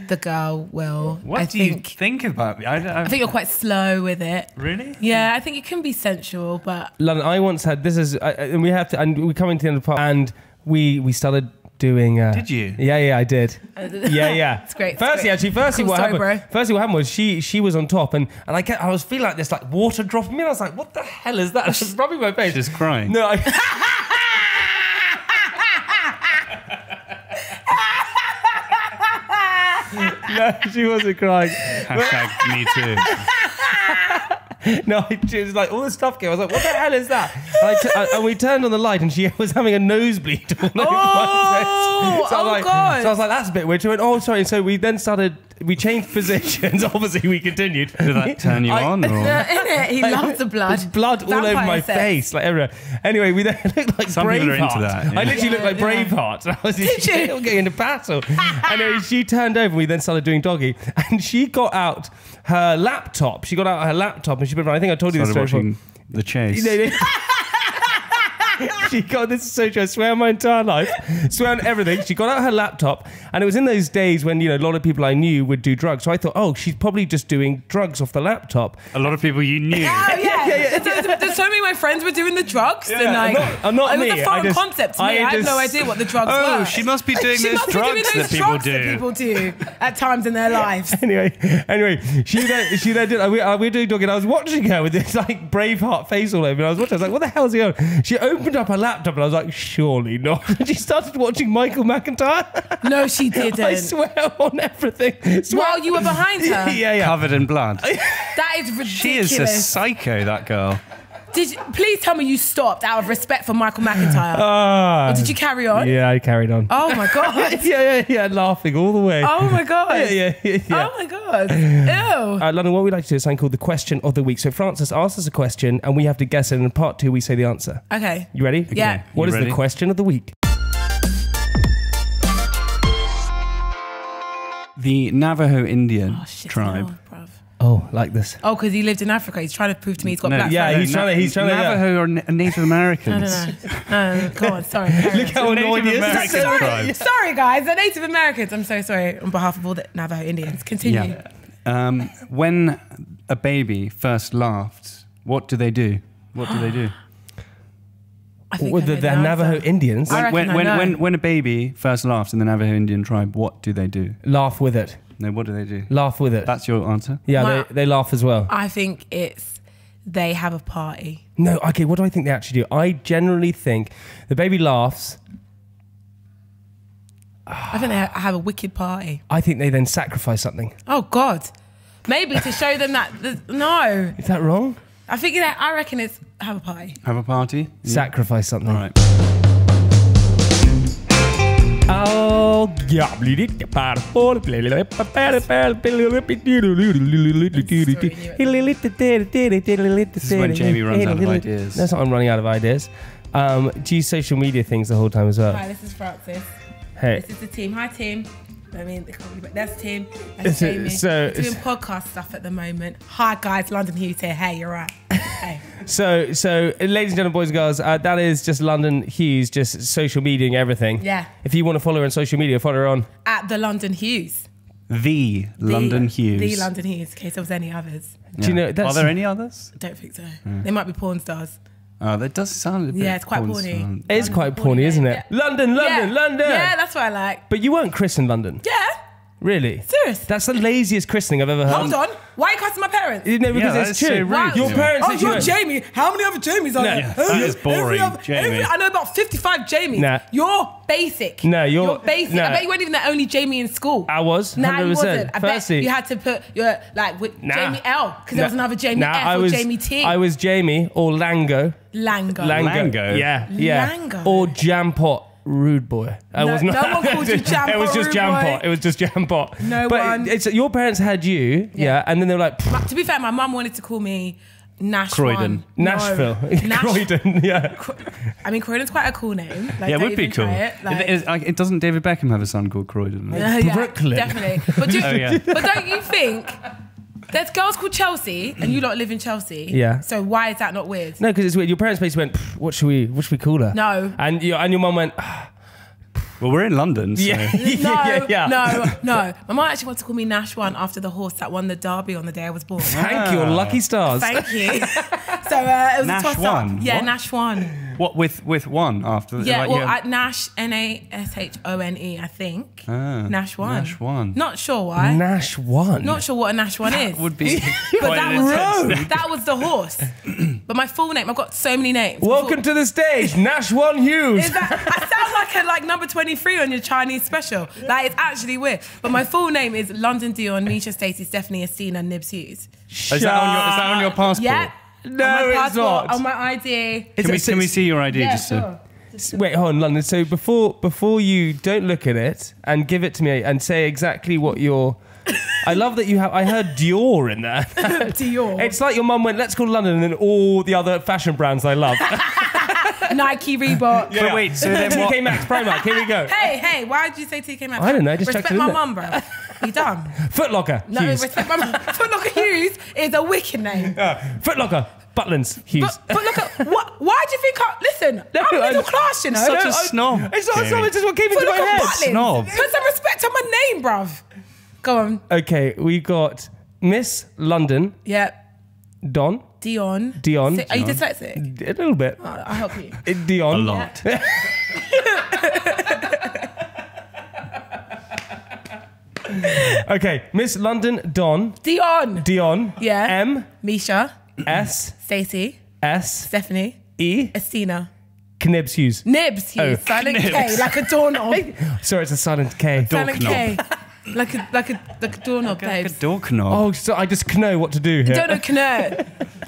the girl will. What do you think about me? I think you're quite slow with it. Really? Yeah, I think it can be sensual, but... London, I once had, and we're coming to the end of the part, and we started doing... Did you? Yeah, I did. Yeah. It's great. Firstly, what happened was she was on top, and I was feeling like this like water dropping me, and I was like, what the hell is that? I was rubbing my face. Just crying. No, No, she wasn't crying. Hashtag me too. No, she was like, all this stuff came. I was like, what the hell is that? And we turned on the light, and she was having a nosebleed all over my face. God. So I was like, that's a bit weird. She went, oh, sorry. And so we then we changed positions. Obviously, we continued. Did that turn you on? Or? He loves the blood. There's blood all over my face, like everywhere. Anyway, we then looked like Some people are Braveheart. into that. Yeah. I literally looked like Braveheart. I was getting into battle. Anyway, she turned over, and we then started doing doggy, and she got out her laptop. And she put, I think I told you this story before. The Chase. She got this, so I swear on my entire life, swear on everything. She got out her laptop, and it was in those days when, a lot of people I knew would do drugs. So I thought, oh, she's probably just doing drugs off the laptop. A lot of people you knew. Oh, yeah. There's so many of my friends were doing the drugs. Yeah. And not it me. was a foreign concept to me. I had no idea what the drugs were. Oh, she must be doing those drugs that people do at times in their lives. Anyway, she then did. We were doing doggy, and I was watching her with this like Braveheart face all over. And I was watching. I was like, what the hell's going on? She opened up her laptop, and I was like, surely not. And she started watching Michael McIntyre. No, she didn't. I swear on everything. While you were behind her? Yeah. Covered in blood. That is ridiculous. She is a psycho, that girl. Please tell me you stopped out of respect for Michael McIntyre. Or did you carry on? Yeah, I carried on. Oh my God. yeah, laughing all the way. Oh my God. Yeah. Oh my God. Ew. London, what we like to do is something called the question of the week. So Francis asks us a question, and we have to guess it, and in part 2 we say the answer. Okay. You ready? Yeah. Okay. What is the question of the week? The Navajo Indian tribe. Oh, like this. Oh, because he lived in Africa. He's trying to prove to me he's got black Yeah, friends. he's trying to. Navajo are Native Americans. I don't know. Go on, sorry. Look how annoyed he is. Sorry, guys. They're Native Americans. I'm so sorry on behalf of all the Navajo Indians. Continue. Yeah. When a baby first laughed, what do they do? I think the Navajo Indians. When a baby first laughs in the Navajo Indian tribe, what do they do? Laugh with it. No, what do they do? Laugh with it. That's your answer? Yeah, they laugh as well. I think they have a party. No, okay, what do I think they actually do? I generally think the baby laughs. I think they have a wicked party. I think they then sacrifice something. Oh, God. Maybe to show them that... No. Is that wrong? I reckon it's have a party. Have a party? Sacrifice something. All right. Oh, yeah. This is when Jamie runs out of ideas. That's not I'm running out of ideas. Do you use social media things the whole time as well? Hi, this is Francis. Hey. This is the team. Hi, team. I mean, that's Tim. That's Jamie. So, doing podcast stuff at the moment. Hi, guys. London Hughes here. Hey, you're right. Hey. So, ladies and gentlemen, boys and girls, that is just London Hughes, just social mediaing everything. Yeah. If you want to follow her on social media, follow her on at the London Hughes. The London Hughes. The London Hughes. In case there was any others. Yeah. Do you know? Are there any others? I don't think so. They might be porn stars. Oh, that does sound a bit. Yeah, it's quite porny. It is quite porny, isn't it? Yeah. London. Yeah, that's what I like. But you weren't christened London. Yeah. Really? Serious? That's the laziest christening I've ever heard. Hold on. Why are you cussing my parents? No, because it's true. So rude. Your parents said you're Jamie. How many other Jamies are there? That is boring, Jamie. I know about 55 Jamies. Nah. You're basic. No, you're basic. nah. I bet you weren't even the only Jamie in school. I was. 100%. Nah, you wasn't. I Firstly, bet you had to put your Jamie L because there was another Jamie F or Jamie T. I was Jamie or Lango. Lango. Yeah. Lango. Or Jampot. Rude boy. No one called you Jampot. It was just rude Jampot. boy. It was just Jampot. No but one. It's, your parents had you, yeah, and then they were like, To be fair, my mum wanted to call me Nash Croydon. Nashville. Croydon, yeah. I mean, Croydon's quite a cool name. Like, Yeah, it would be cool. It Doesn't David Beckham have a son called Croydon? yeah, Brooklyn. definitely. But don't you think there's girls called Chelsea and you lot live in Chelsea? Yeah. So why is that not weird? No, because it's weird. Your parents basically went, what should we call her? No. And your mum went, Well, we're in London, so. Yeah. No. My mum actually wanted to call me Nash One after the horse that won the derby on the day I was born. Thank you, lucky stars. Thank you. So it was Nash a toss One? up. Yeah, What? Nash One. What, with one after? Yeah, like, Nash, Nashone, I think. Nash One. Nash One. Not sure why. Nash One. Not sure what a Nash One is. Would be But quite that an intense was, that was the horse. But my full name, I've got so many names. Welcome to the stage, Nash One Hughes. I sound like a number 23 on your Chinese special. Like, it's actually weird. But my full name is London Dion, Misha Stacey, Stephanie Estina, Nibs Hughes. Is that on your passport? Yeah. No, on my it's passport, not. on my ID. Can we see your ID? Yeah, just sure. Wait, hold on, London. So before you don't look at it and give it to me and say exactly what you're... I love that you have... I heard Dior in there. Dior. It's like your mum went, let's call London, and then all the other fashion brands I love. Nike, Reebok. But wait, so then what? TK Maxx, Primark, here we go. Hey, why did you say TK Maxx? I don't know, just respect chucked it in my there. mum, bro. You dumb. Foot Locker, No, Hughes. respect my mum. Foot Locker Hughes is a wicked name. Foot Locker, Butlins, Hughes. But look at why do you think listen? I'm middle class, you know. Such a snob. It's not a snob, Jamie. it's just what came into Foot my Locker head. Butlins. Snob. Put some respect on my name, bruv. Go on. Okay, we got Miss London, Yeah. Dion. Are you dyslexic? A little bit. I'll help you. Dion. A lot. Okay, Miss London, Dion. Yeah. M, Misha. S, Stacey. S, Stephanie. E, Estina. Knibs Hughes. Nibs Hughes. Oh, Silent K. Nibs. Like a doorknob. Sorry, it's a silent K. Silent knob. K. Like a doorknob, Like a babes. door knob. Oh, so I just know what to do here. Don't know canoe.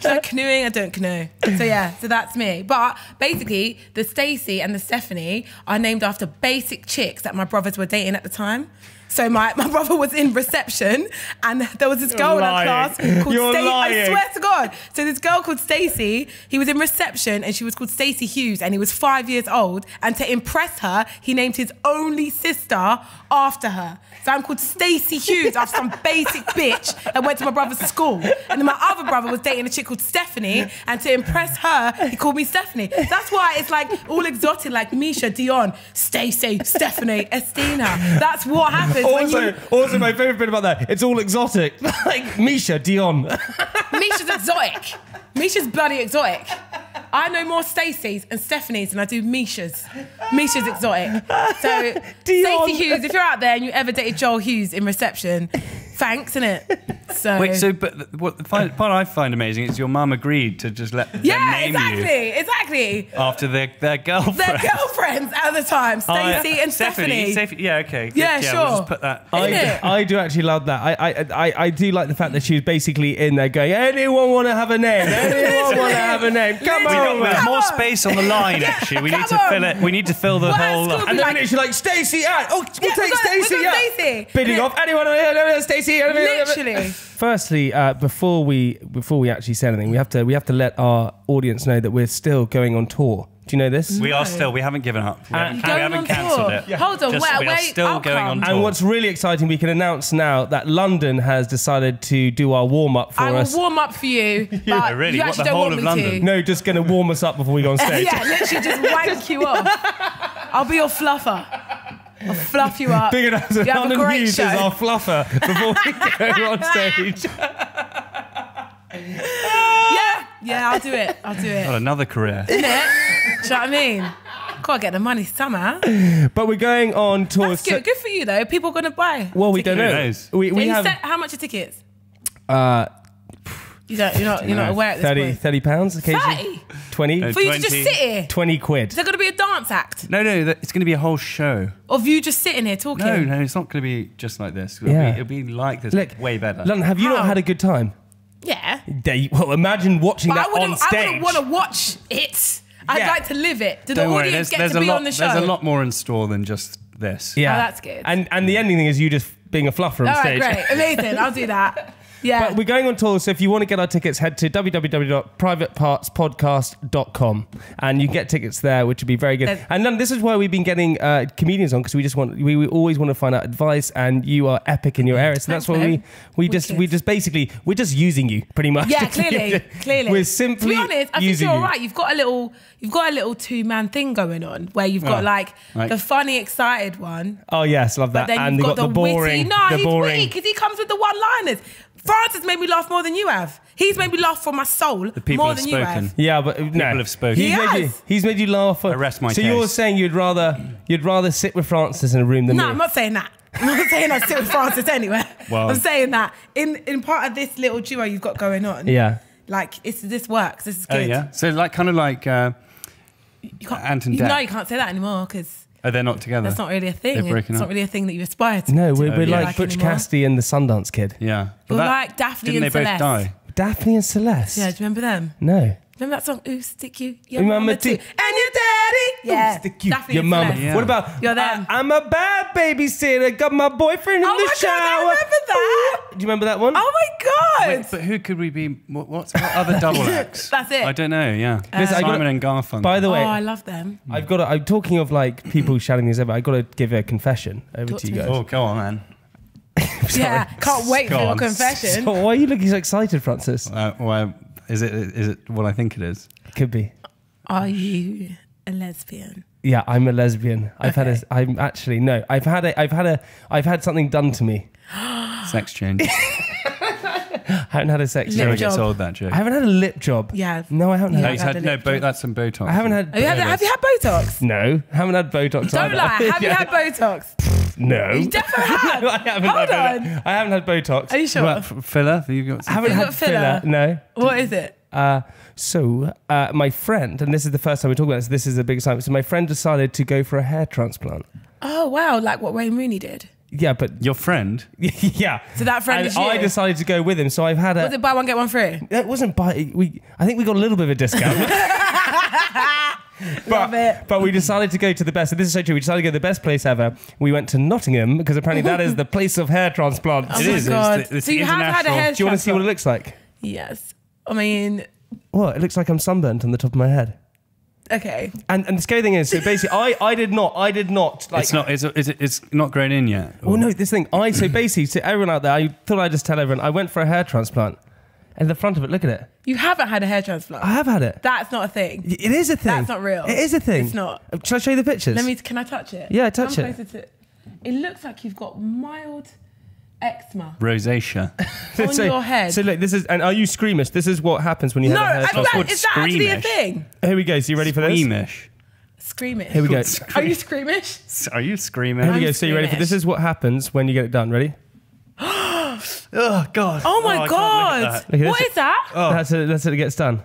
Do you know canoeing? I don't canoe. So yeah, so that's me. But basically, the Stacey and the Stephanie are named after basic chicks that my brothers were dating at the time. So my brother was in reception and there was this girl in our class called You're Stacey. lying. I swear to God. So this girl called Stacey, he was in reception and she was called Stacey Hughes and he was 5 years old. And to impress her, he named his only sister after her. So I'm called Stacey Hughes after some basic bitch that went to my brother's school. And then my other brother was dating a chick called Stephanie and to impress her, he called me Stephanie. That's why it's like all exotic, like Misha, Dion, Stacey, Stephanie, Estina. That's what happens. Also, my favourite bit about that, it's all exotic. Like Misha, Dion. Misha's exotic. Misha's bloody exotic. I know more Stacey's and Stephanie's than I do Misha's. Misha's exotic. So, Dion. Stacey Hughes, if you're out there and you ever dated Joel Hughes in reception, thanks, innit? So wait, but what the part I find amazing is your mum agreed to just let them name you exactly after their girlfriends. Their girlfriends at the time, Stacey and Stephanie. Yeah, okay. Good. Yeah, sure. We'll just put that. I do actually love that. I do like the fact that she was basically in there going, anyone want to have a name? Anyone want to have a name? Come on, we got more space on the line. Actually, we need to fill it. We need to fill the whole. And then she's like, Stacey, we'll take Stacey. Bidding off anyone, Stacey. Literally. Firstly, before we actually say anything, we have to let our audience know that we're still going on tour. Do you know this? We are still. We haven't given up. We haven't cancelled it. Yeah. Hold on, we are still going on tour. And what's really exciting, we can announce now that London has decided to do our warm up for us. I will warm up for you, but really? you actually don't want me to. No, just going to warm us up before we go on stage. Yeah, literally just wank you off. I'll be your fluffer. I'll fluff you up. Big enough as London Hughes is our fluffer before we go on stage. Yeah, I'll do it. Oh, another career. Isn't it? Do you know what I mean? Gotta get the money somehow. But we're going on tour. That's good. Good for you though. People are gonna buy. Well, we don't know. We have. How much are tickets? You're not aware at this point. £30 occasionally. 20. For you to just sit here. 20 quid. Is there going to be a dance act? No, it's going to be a whole show. Of you just sitting here talking? No, it's not going to be just like this. It'll be like this. Look, way better. London, have you not had a good time? Yeah. Well, imagine watching that on stage. I wouldn't want to watch it. I'd like to live it. Did the audience get to be on the show? There's a lot more in store than just this. Yeah. Oh, that's good. And the ending thing is you just being a fluffer on stage. All right, great. Amazing. I'll do that. Yeah. But we're going on tour, so if you want to get our tickets, head to www.privatepartspodcast.com and you can get tickets there, which would be very good. And this is why we've been getting comedians on, because we always want to find out advice, and you are epic in your area. So that's why we're just using you pretty much. Yeah, clearly. We're simply to be honest, I think you're all right. You've got a little 2-man thing going on where you've got like the funny, excited one. Oh yes, love that. But then and you've got the boring. Witty. No, he's witty because he comes with the one-liners. Francis made me laugh more than you have. He's made me laugh for my soul more than you have. Yeah, but people have spoken. He's made you laugh. Arrest my case. So you're saying you'd rather sit with Francis in a room than me? No, I'm not saying that. I'm not saying I'd sit with Francis anywhere. Well, I'm saying that in part of this little duo you've got going on. Yeah. Like this works. This is good. Yeah. So like Ant and Dec. No, you can't say that anymore because. Oh, they're not together. That's not really a thing. It's not really a thing that you aspire to. No, we're like Butch Cassidy and the Sundance Kid. Yeah. We're like Daphne and Celeste. Didn't they both die? Daphne and Celeste? Yeah, do you remember them? No. Remember that song, Ooh, Stick You, Your Mama Too, and Your Daddy? Yeah. Ooh, stick you, Daphne your mama. Yeah. What about, You're them. I'm a bad babysitter, got my boyfriend in the shower. God, I remember that. Do you remember that one? Oh my God. Wait, but who could we be? What other double acts? That's it. I don't know, yeah. Simon and Garfunkel. By the way. Oh, I love them. I'm talking of like people shouting these over, I've got to give a confession over to you guys. Oh, go on, man. Yeah, can't wait for your confession. So why are you looking so excited, Francis? Well, is it what I think it is? It could be. Are you a lesbian? Yeah, I'm a lesbian. I've had something done to me. Sex change. I haven't had a sex change. Never gets old, that joke. I haven't had a lip job. Yeah. No, I haven't had. That's some Botox. I haven't had. Have you had Botox? No, haven't had Botox. Don't lie. Have you had Botox? No. You definitely have. I haven't. Hold on. I haven't had Botox. Are you sure? What, filler? Have you got? I haven't had filler. No. What is it? So my friend, and this is the first time we're talking about this. This is a big assignment. So my friend decided to go for a hair transplant. Oh wow! Like what Wayne Rooney did. Yeah, but your friend. Yeah. So that friend is you. I decided to go with him. So I've had a. Was it buy one get one free? It wasn't buy. I think we got a little bit of a discount. But we decided to go to the best. And this is so true. We decided to go to the best place ever. We went to Nottingham because apparently that is the place of hair transplants. Oh my God. So you have had a hair transplant? Do you want to see what it looks like? Yes. I mean. What? It looks like I'm sunburnt on the top of my head. Okay. And the scary thing is, so basically, I did not. Like, it's not grown in yet. Well, no, this thing. So basically, to everyone out there, I thought I'd just tell everyone. I went for a hair transplant, and the front of it, look at it. You haven't had a hair transplant. I have had it. That's not a thing. It is a thing. That's not real. It is a thing. It's not. Shall I show you the pictures? Can I touch it? Yeah, touch it. It looks like you've got mild eczema. Rosacea. On your head. So look, this is, and are you squeamish? This is what happens when you have a hair transplant. Is that actually a thing? Here we go. So you ready for this? Squeamish. Here we go. Are you squeamish? Are you screaming? Here we go. So you ready for this? Is what happens when you get it done. Ready? Oh God. Oh my God. What is that? Oh. That's it. It gets done.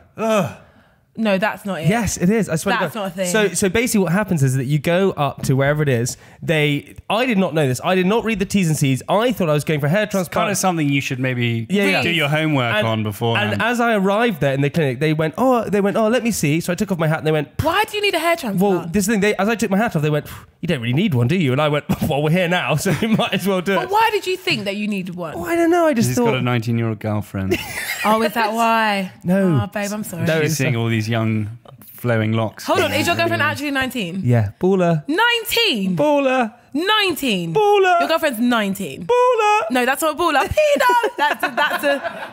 No, that's not it. Yes, it is. I swear that's to God. Not a thing. So basically what happens is that you go up to wherever it is. I did not know this. I did not read the T's and C's. I thought I was going for hair transplant. It's kind of something you should maybe do your homework on beforehand. And as I arrived there in the clinic, they went, oh, let me see. So I took off my hat and they went, why do you need a hair transplant? Well, this thing, as I took my hat off, they went, you don't really need one, do you? And I went, well, we're here now, so you might as well do it. But why did you think that you needed one? Oh, I don't know. I just thought. He's got a 19-year-old girlfriend. Oh, is that why? No. Oh, babe, I'm sorry. No, She's seeing all these young flowing locks. Hold on, is your girlfriend actually 19? Yeah, baller. 19? Baller. 19? Baller. Your girlfriend's 19? Baller. No, that's not baller. Pedo!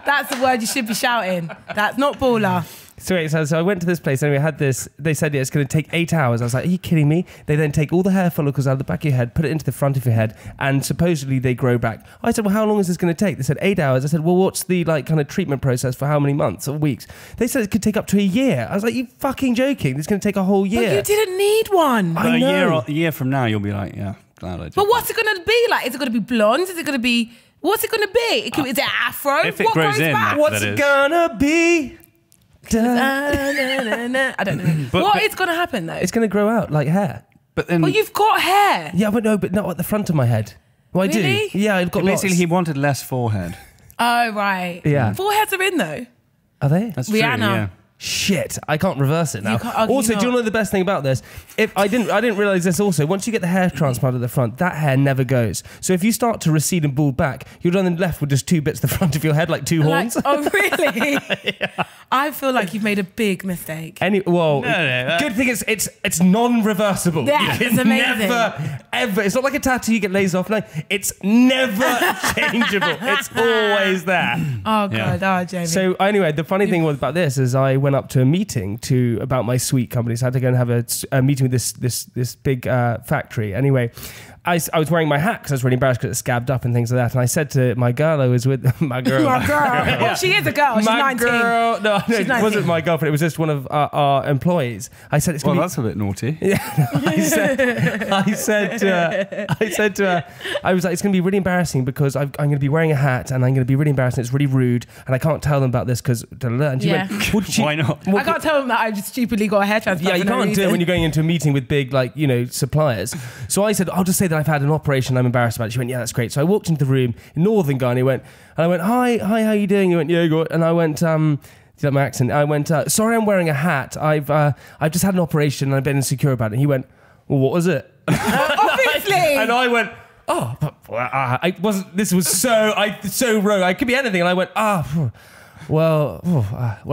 That's the word you should be shouting. That's not baller. So I went to this place anyway. I had this. They said it's going to take 8 hours. I was like, "Are you kidding me?" They then take all the hair follicles out of the back of your head, put it into the front of your head, and supposedly they grow back. I said, "Well, how long is this going to take?" They said 8 hours. I said, "Well, what's the kind of treatment process for how many months or weeks?" They said it could take up to a year. I was like, "You fucking joking? It's going to take a whole year." But you didn't need one. I know. A year from now, you'll be like, "Yeah, glad I did." But what's it going to be like? Is it going to be blonde? Is it going to be? What's it going to be? Is it afro? If it grows in, back? What's it gonna be? I don't know. What is going to happen though? It's going to grow out like hair. But then, well, you've got hair. Yeah, but not at the front of my head. Well, Really? I do. Yeah, I've got basically, lots. he wanted less forehead. Oh right. Yeah. Foreheads are in though. Are they? That's Rihanna. true. Yeah. Shit, I can't reverse it now. You can't argue Also, do you not. know the best thing about this? If I didn't realize this also. Once you get the hair transplant at the front, that hair never goes. So if you start to recede and bald back, you're then left with just two bits at the front of your head, like two horns. Oh really? Yeah. I feel like you've made a big mistake. Good thing it's non-reversible. Yeah, it's amazing. Never, ever. It's not like a tattoo you get lasers off. No, it's never changeable. It's always there. Oh God, oh Jamie. So anyway, the funny thing about this is I went up to a meeting about my sweet company. So I had to go and have a meeting with this big factory. Anyway, I was wearing my hat because I was really embarrassed because it scabbed up and things like that. And I said to my girl I was with, my girl. Well, she is a girl. She's 19. Girl, no, She's 19. It wasn't my girlfriend. It was just one of our employees. I said, it's that's a bit naughty. Yeah, I said to her, I was like, it's going to be really embarrassing because I'm going to be wearing a hat and I'm going to be really embarrassed. And it's really rude, and I can't tell them about this because. And she went, why not? I can't tell them that I just stupidly got a hair transplant. Yeah, you can't do it when you're going into a meeting with big, suppliers. So I said, I'll just say that I've had an operation. I'm embarrassed about it. She went, yeah, that's great. So I walked into the room, a northern guy, and I went, hi, how you doing? He went, yeah, good. And I went, do you like my accent? I went, sorry, I'm wearing a hat. I've just had an operation and I've been insecure about it. And he went, well, what was it? Obviously. And I went, oh, I wasn't. This was so rogue. I could be anything. And I went, well,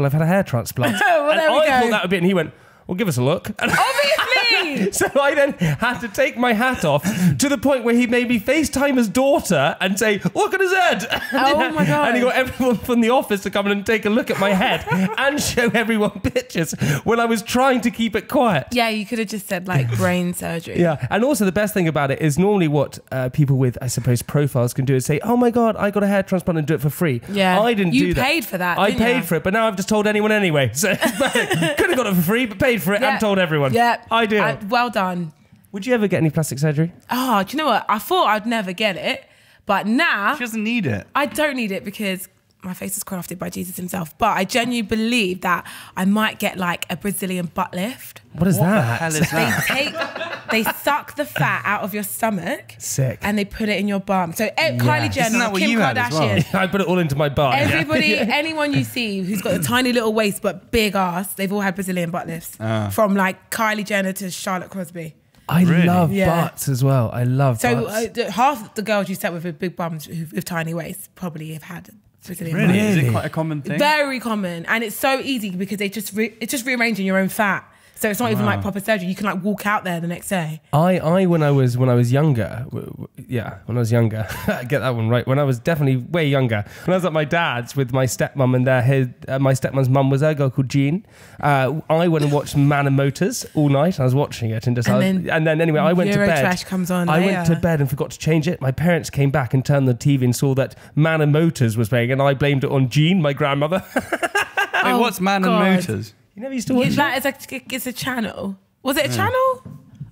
I've had a hair transplant. Well, there we go. I thought that would be it. And he went, well, give us a look. And Obviously. So I then had to take my hat off to the point where he made me FaceTime his daughter and say, look at his head. Oh my God. And he got everyone from the office to come in and take a look at my head and show everyone pictures when I was trying to keep it quiet. Yeah, you could have just said brain surgery. Yeah. And also the best thing about it is normally what people with, I suppose, profiles can do is say, oh my God, I got a hair transplant and do it for free. Yeah. I didn't do that. You paid for that, I didn't paid you? for it, but now I've just told anyone anyway. So could have got it for free, but paid for it and told everyone. Yeah. Ideal. Well done. Would you ever get any plastic surgery? Oh, do you know what? I thought I'd never get it, but now She doesn't need it. I don't need it because my face is crafted by Jesus himself. But I genuinely believe that I might get a Brazilian butt lift. What is that? The hell is that? They suck the fat out of your stomach. Sick. And they put it in your bum. So Kylie Jenner, Isn't that what Kim you had as well? Kardashian. I put it all into my butt. Everybody, anyone you see who's got a tiny little waist but big ass, they've all had Brazilian butt lifts. From Kylie Jenner to Charlotte Crosby. I love Yeah. butts as well. I love butts. So half the girls you set with big bums with tiny waists probably have had Brazilian Really? butt. Is it quite a common thing? Very common, and it's so easy because it's just rearranging your own fat. So it's not even proper surgery. You can walk out there the next day. I when I was younger, when I was younger, I get that one right. When I was definitely way younger, when I was at my dad's with my stepmom and my stepmom's mum was a girl called Jean. I went and watched Man and Motors all night. I was watching it and then anyway I went to bed. Eurotrash comes on. I went to bed and forgot to change it. My parents came back and turned the TV and saw that Man and Motors was playing, and I blamed it on Jean, my grandmother. Wait, what's Man and Motors? You never used to watch that? It's a channel. Was it a channel?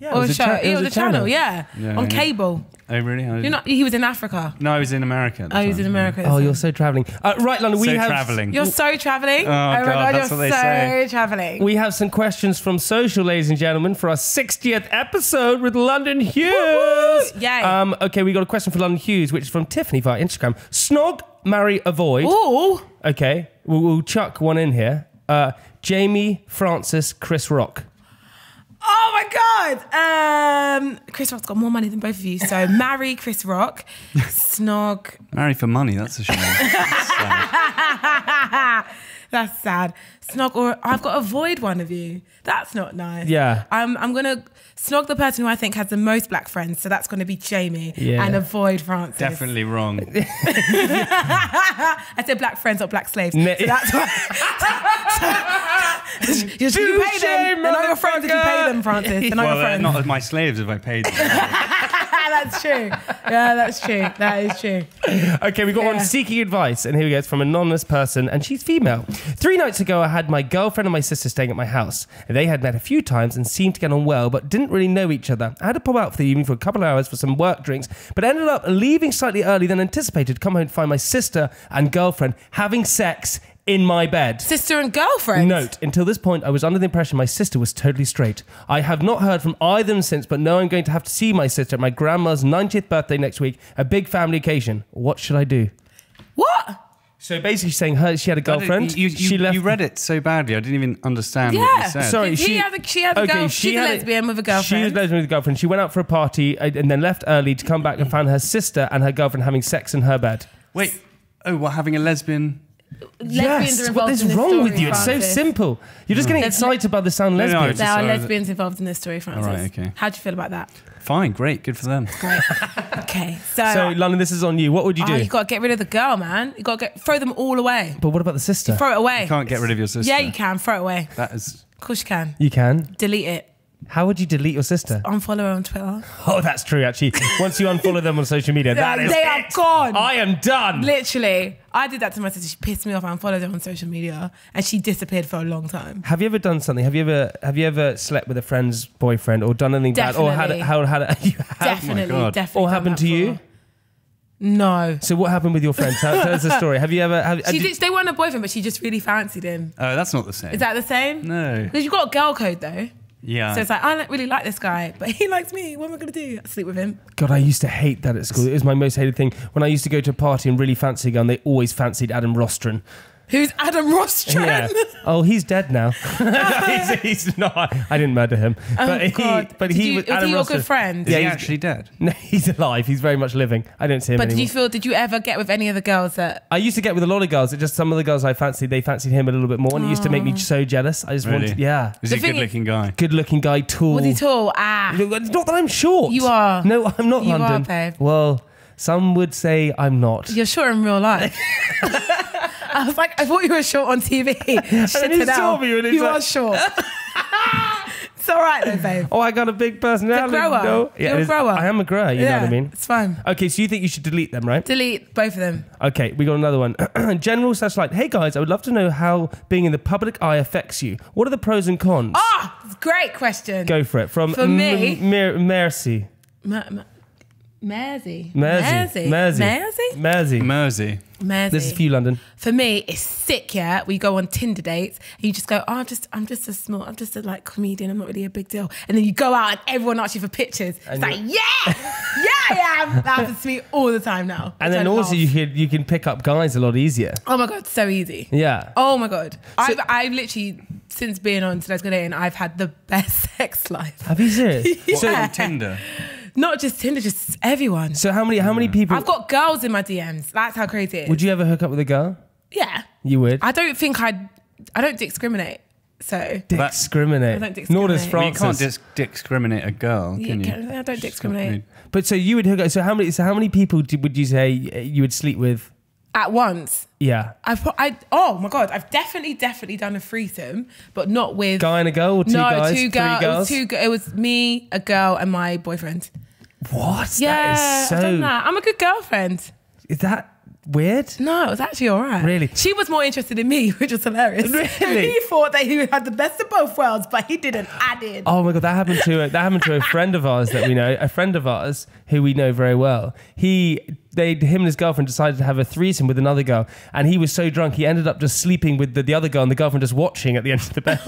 Yeah, or a show. It was a channel, on cable. Oh, really? He was in Africa. No, I was in America. He was in America. Oh, you're so travelling. Right, London, we have... travelling. You're so travelling. Oh my God, that's what they say. So travelling. We have some questions from social, ladies and gentlemen, for our 60th episode with London Hughes. Woo-woo! Yay. Okay, we got a question for London Hughes, which is from Tiffany via Instagram. Snog, marry, avoid. Ooh. Okay, we'll chuck one in here. Jamie, Francis, Chris Rock. Oh my God! Chris Rock's got more money than both of you, so marry Chris Rock. Snog. Marry for money. That's a shame. That's sad. Snog, or I've got to avoid one of you. That's not nice. Yeah. I'm gonna snog the person who I think has the most black friends, so that's gonna be Jamie, and avoid Francis. Definitely wrong. I said black friends, not black slaves. So that's why. You pay them. They're not your friends if you pay them, Francis. They're not your friends. They're not my slaves if I paid them. That's true. Yeah, that's true. That is true. Okay, we got one seeking advice, and here we go. It's from an anonymous person, and she's female. 3 nights ago, I had my girlfriend and my sister staying at my house. They had met a few times and seemed to get on well, but didn't really know each other. I had to pop out for the evening for a couple of hours for some work drinks, but ended up leaving slightly early than anticipated to come home to find my sister and girlfriend having sex in my bed. Sister and girlfriend? Note, until this point, I was under the impression my sister was totally straight. I have not heard from either of them since, but know I'm going to have to see my sister at my grandma's 90th birthday next week, a big family occasion. What should I do? What? So basically saying she had a girlfriend. You read it so badly, I didn't even understand what you said. Sorry, she had a girlfriend. She's a lesbian with a girlfriend. She was a lesbian with a girlfriend. She went out for a party and then left early to come back and found her sister and her girlfriend having sex in her bed. Wait, having a lesbian... Yes, what is wrong with you? It's so simple. You're just getting excited about the sound lesbian. There are lesbians involved in this story, Francis. All right, okay. How do you feel about that? Fine, great, good for them. Great. Okay, so London, this is on you. What would you do? You got to get rid of the girl, man. You got to throw them all away. But what about the sister? Throw it away. You can't get rid of your sister. Yeah, you can. Throw it away. That is... Of course you can. You can? Delete it. How would you delete your sister? Unfollow her on Twitter. Oh, that's true, actually. Once you unfollow them on social media, they are gone. I am done. Literally. I did that to my sister. She pissed me off. I unfollowed her on social media and she disappeared for a long time. Have you ever done something? Have you ever slept with a friend's boyfriend or done anything bad? Or had you have? Definitely, oh definitely. Or happened to you? No. So what happened with your friend? Tell us the story. Have you ever... They weren't a boyfriend, but she just really fancied him. Oh, that's not the same. Is that the same? No. Because you've got a girl code though. Yeah. So it's like, I don't really like this guy, but he likes me. What am I going to do? Sleep with him. God, I used to hate that at school. It was my most hated thing. When I used to go to a party and really fancy a girl, and they always fancied Adam Rostron. Who's Adam Rostron? Yeah. Oh, he's dead now. he's not. I didn't murder him. Was he your good friend? Is he actually dead? No, he's alive. He's very much living. I don't see him anymore. But did you ever get with any of the girls that... I used to get with a lot of girls. It just some of the girls I fancied, they fancied him a little bit more, and it used to make me so jealous. I just wanted... Yeah. Is he a good-looking guy? Good-looking guy, tall. Was he tall? It's not that I'm short. You are. No, I'm not, London. You are, babe. Well, some would say I'm not. You're short in real life. I was like, I thought you were short on TV. Shit it out. You are short. It's all right though, babe. Oh, I got a big personality. You're a grower. No. Yeah, You're a grower. I am a grower, you know what I mean? It's fine. Okay, so you think you should delete them, right? Delete both of them. Okay, we got another one. General/like, hey guys, I would love to know how being in the public eye affects you. What are the pros and cons? Great question. Go for it. From me, Mercy. Mersey. This is for you, London. For me, it's sick, yeah. We go on Tinder dates and you just go, I'm just a like comedian, I'm not really a big deal. And then you go out and everyone asks you for pictures. It's like, yeah, I am. That happens to me all the time now. And then also you can pick up guys a lot easier. Oh my God, so easy. Yeah. Oh my God. So, I've literally, since being on Today's Good Dating, I've had the best sex life. Have you serious? Yeah. So on Tinder? Not just Tinder, just everyone. So how many people? I've got girls in my DMs. That's how crazy it is. Would you ever hook up with a girl? Yeah. You would? I don't discriminate. So discriminate. I don't discriminate. Nor does Francis. Well, you can't discriminate a girl, can you? I don't discriminate. But so you would hook up. So how many people would you say you would sleep with at once? Yeah. Oh my God, I've definitely done a threesome, but not with guy and a girl or two guys. Two girls. It was me, a girl, and my boyfriend. What? Yeah, that is so... I've done that. I'm a good girlfriend. Is that weird? No, it was actually all right. Really? She was more interested in me, which was hilarious. Really? He thought that he had the best of both worlds, but he didn't add in. Oh my God, that happened to a friend of ours that we know, a friend of ours who we know very well. Him and his girlfriend decided to have a threesome with another girl, and he was so drunk he ended up just sleeping with the other girl and the girlfriend just watching at the end of the bed.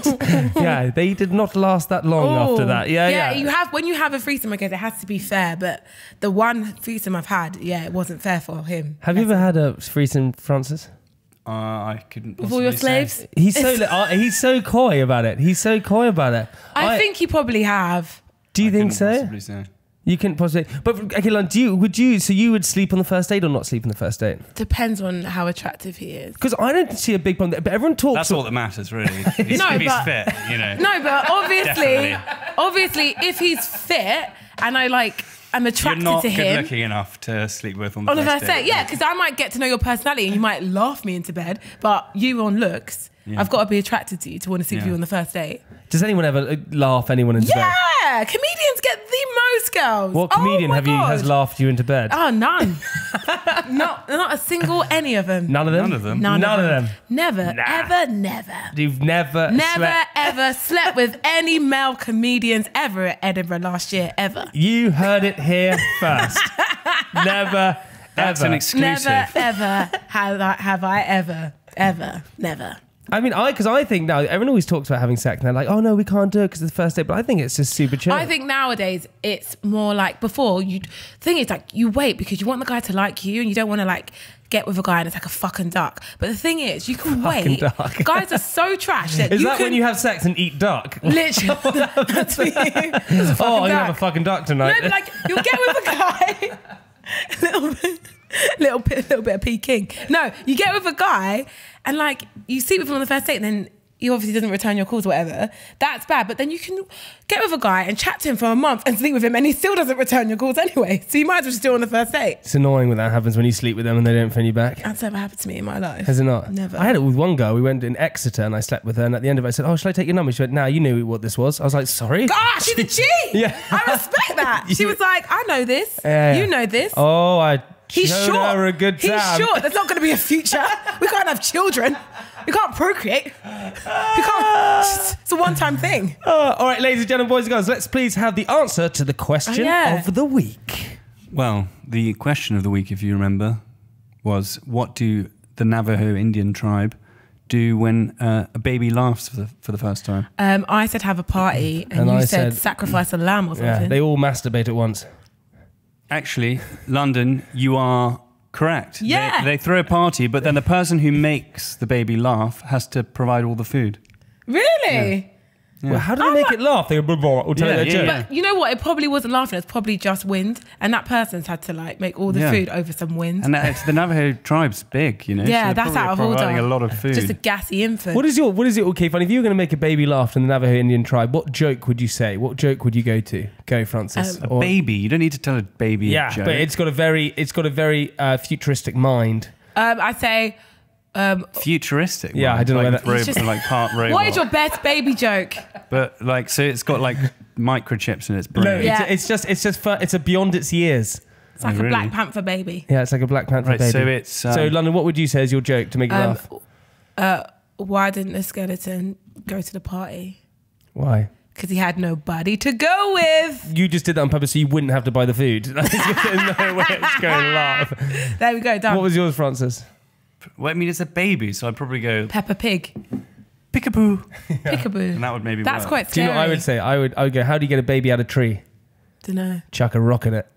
Yeah, they did not last that long after that. Yeah. When you have a threesome, I guess it has to be fair, but the one threesome I've had, it wasn't fair for him. Have you ever had a threesome, Francis? I couldn't. With all your slaves? Say. He's so coy about it. I think you probably have. Do you think so? Possibly so. You couldn't possibly. But okay, Lon, so you would sleep on the first date or not sleep on the first date? Depends on how attractive he is. Because I don't see a big problem there, but everyone talks. That's all that matters, really. If he's fit, you know. No, but obviously, if he's fit and I'm attracted to him. You're not good looking enough to sleep with on the first date. Yeah, because I might get to know your personality and you might laugh me into bed, but you on looks, I've got to be attracted to you to want to sleep with you on the first date. Does anyone ever laugh anyone into bed? Yeah, comedians get the most girls. What comedian has laughed you into bed? Oh, none. not a single any of them. None of them? None of them. Never, ever, never. You've never ever slept with any male comedians ever at Edinburgh last year, ever. You heard it here first. Never, That's ever. an exclusive. Never, ever have I ever. Never. I mean, because I think now everyone always talks about having sex and they're like, oh no, we can't do it because it's the first date. But I think it's just super chill. I think nowadays it's more like before. The thing is, you wait because you want the guy to like you and you don't want to get with a guy and it's like a fucking duck. But the thing is, you can wait. Duck. Guys are so trash that is that when you have sex and eat duck? Literally, that's for you. I'm gonna have a fucking duck tonight. No, but you'll get with a guy. little bit of Peking. No, you get with a guy and you sleep with him on the first date and then he obviously doesn't return your calls or whatever. That's bad. But then you can get with a guy and chat to him for a month and sleep with him and he still doesn't return your calls anyway. So you might as well just do it on the first date. It's annoying when that happens when you sleep with them and they don't phone you back. That's never happened to me in my life. Has it not? Never. I had it with one girl. We went in Exeter and I slept with her and at the end of it I said, oh, shall I take your number? She went, nah, you knew what this was. I was like, sorry? Gosh, she's a G! Yeah. I respect that. She was like, I know this. You know this. Oh, He's showed short. her a good time. He's short. There's not going to be a future. We can't have children. We can't procreate. We can't. It's a one-time thing. All right, ladies and gentlemen, boys and girls, let's please have the answer to the question of the week. Well, the question of the week, if you remember, was what do the Navajo Indian tribe do when a baby laughs for the first time? I said have a party, and you said sacrifice a lamb or something. Yeah, they all masturbate at once. Actually, London, you are correct. Yeah. They throw a party, but then the person who makes the baby laugh has to provide all the food. Really? Yeah. Well, how do they make it laugh? They go, or tell their joke. But you know what? It probably wasn't laughing. It's probably just wind. And that person's had to make all the food over some wind. And the Navajo tribe's big, you know. Yeah, so that's out of order. Providing a lot of food. Just a gassy infant. What is it? Okay, fine. If you were going to make a baby laugh in the Navajo Indian tribe, what joke would you say? What joke would you go to? Go, Francis. A baby. You don't need to tell a baby a joke. But it's got a very futuristic mind. I say. Futuristic. Yeah, I don't know. Part robot. What is your best baby joke? But so it's got microchips in its brain. No, it's a beyond its years. It's like a Black Panther baby. Yeah, it's like a Black Panther baby. So London, what would you say is your joke to make you laugh? Why didn't the skeleton go to the party? Why? Because he had nobody to go with. You just did that on purpose so you wouldn't have to buy the food. There's no way it's going to laugh. There we go, done. What was yours, Francis? Well, I mean, it's a baby, so I'd probably go Peppa Pig. Peekaboo. Peekaboo. And that would maybe That's work. quite scary. Do you know what I would say? I would go, how do you get a baby out of a tree? Dunno. Chuck a rock in it.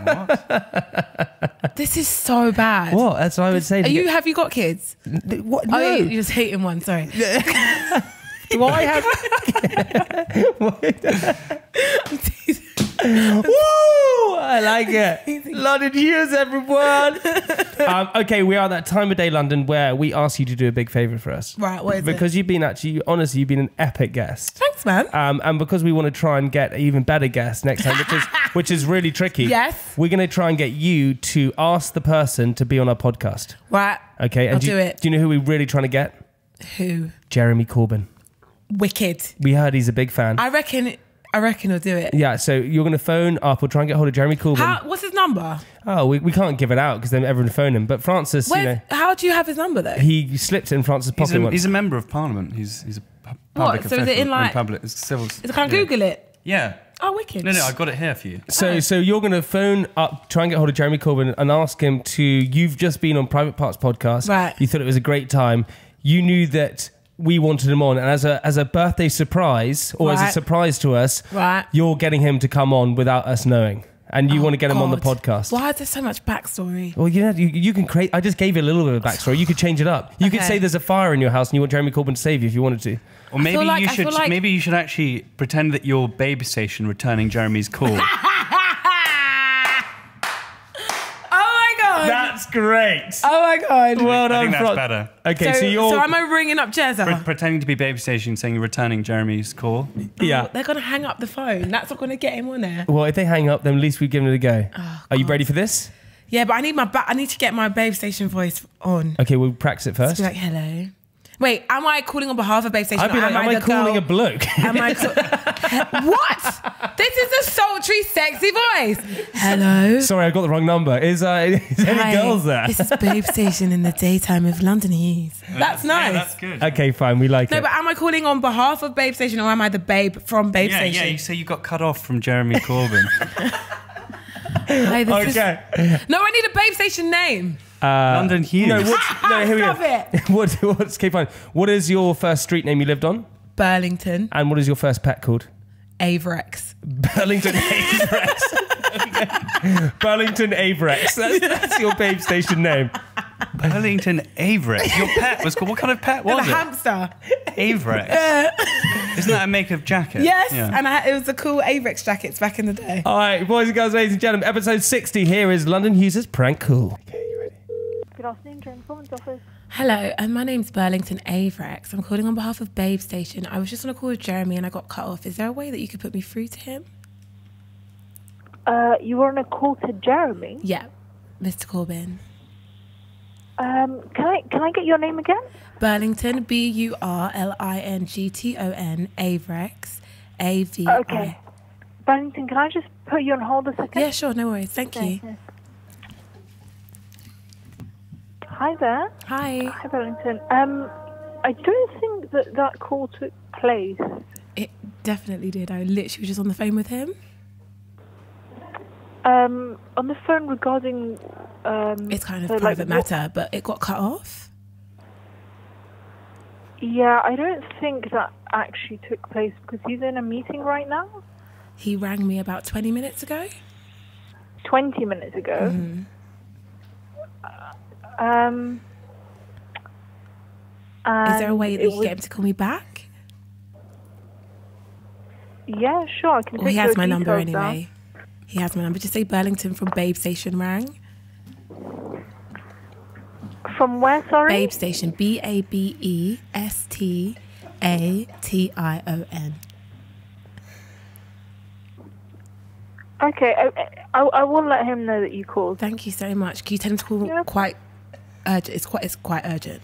What? This is so bad. What? That's what I would say. Have you got kids? What? No. Oh, you're just hating one, sorry. Do I have... I'm teasing. Woo! I like it. London Hughes, everyone. Okay, we are at that time of day, London, where we ask you to do a big favour for us. Right, what is because you've been honestly, you've been an epic guest. Thanks, man. And because we want to try and get an even better guest next time, which is really tricky. Yes. We're going to try and get you to ask the person to be on our podcast. Right. Okay. And I'll do it. Do you know who we're really trying to get? Who? Jeremy Corbyn. Wicked. We heard he's a big fan. I reckon I reckon he'll do it. Yeah, so you're going to phone up or try and get hold of Jeremy Corbyn. What's his number? Oh, we can't give it out because then everyone will phone him. But Francis, how do you have his number though? He slipped it in Francis' pocket once. He's a member of Parliament. He's a public official. So is it in like... public, it's civil... Can I Google it? Yeah. Oh, wicked. No, I've got it here for you. So you're going to phone up, try and get hold of Jeremy Corbyn and ask him to... You've just been on Private Parts podcast. Right. You thought it was a great time. You knew that we wanted him on, and as a birthday surprise, or as a surprise to us, you're getting him to come on without us knowing. And you want to get him on the podcast. Why is there so much backstory? Well, you can create... I just gave you a little bit of backstory. You could change it up. You could say there's a fire in your house and you want Jeremy Corbyn to save you if you wanted to. Or maybe maybe you should actually pretend that you're Babestation returning Jeremy's call. That's great. Oh my God. Well done. I think that's better. Okay, so am I ringing up Jezza? Pretending to be Babestation, saying you're returning Jeremy's call. Yeah. They're going to hang up the phone. That's not going to get him on there. Well, if they hang up, then at least we've given it a go. Are you ready for this? Yeah, but I need to get my Babestation voice on. Okay, we'll practice it first. Be like, hello. Wait, am I calling on behalf of Babestation? I'd be like, am I calling a bloke? What? This is a sultry, sexy voice. Hello. Sorry, I got the wrong number. Is any girls there? This is Babestation in the daytime of London Hughes. That's nice. Yeah, that's good. Okay, fine. We like it. No, but am I calling on behalf of Babestation or am I the babe from Babestation? Yeah, you say you got cut off from Jeremy Corbyn. Okay. No, I need a Babestation name. London Hughes. No, here we go. It. Okay, fine. What is your first street name you lived on? Burlington. And what is your first pet called? Averex. Burlington Averex. Okay. Burlington Averex. That's your Babestation name. Burlington Averex. Your pet was called... What kind of pet was it? A hamster. Averex. Isn't that a make-up jacket? Yes, and it was the cool Averex jackets back in the day. All right, boys and girls, ladies and gentlemen, episode 60. Here is London Hughes' Prank Call. Okay, you ready? Good afternoon, Jeremy Corbyn's office. Hello, my name's Burlington Averex. I'm calling on behalf of Babestation. I was just on a call with Jeremy and I got cut off. Is there a way that you could put me through to him? You were on a call to Jeremy? Yeah, Mr. Corbyn. Can I get your name again? Burlington, Burlington, Averex, AVI. Okay. Burlington, can I just put you on hold a second? Yeah, sure, no worries. Thank you. Yes. Hi there. Hi. Hi, Burlington. I don't think that call took place. It definitely did. I literally was just on the phone with him. On the phone regarding... it's kind of private matter, but it got cut off. Yeah, I don't think that actually took place because he's in a meeting right now. He rang me about 20 minutes ago. 20 minutes ago? Mm-hmm. Is there a way that you can get him to call me back? Yeah, sure. I can. Well, he has my number anyway. He has my number. Just say Burlington from Babestation rang. From where, sorry? Babestation. Babestation. Okay, I will let him know that you called. Thank you so much. Can you tell him to call quite urgent? It's quite urgent.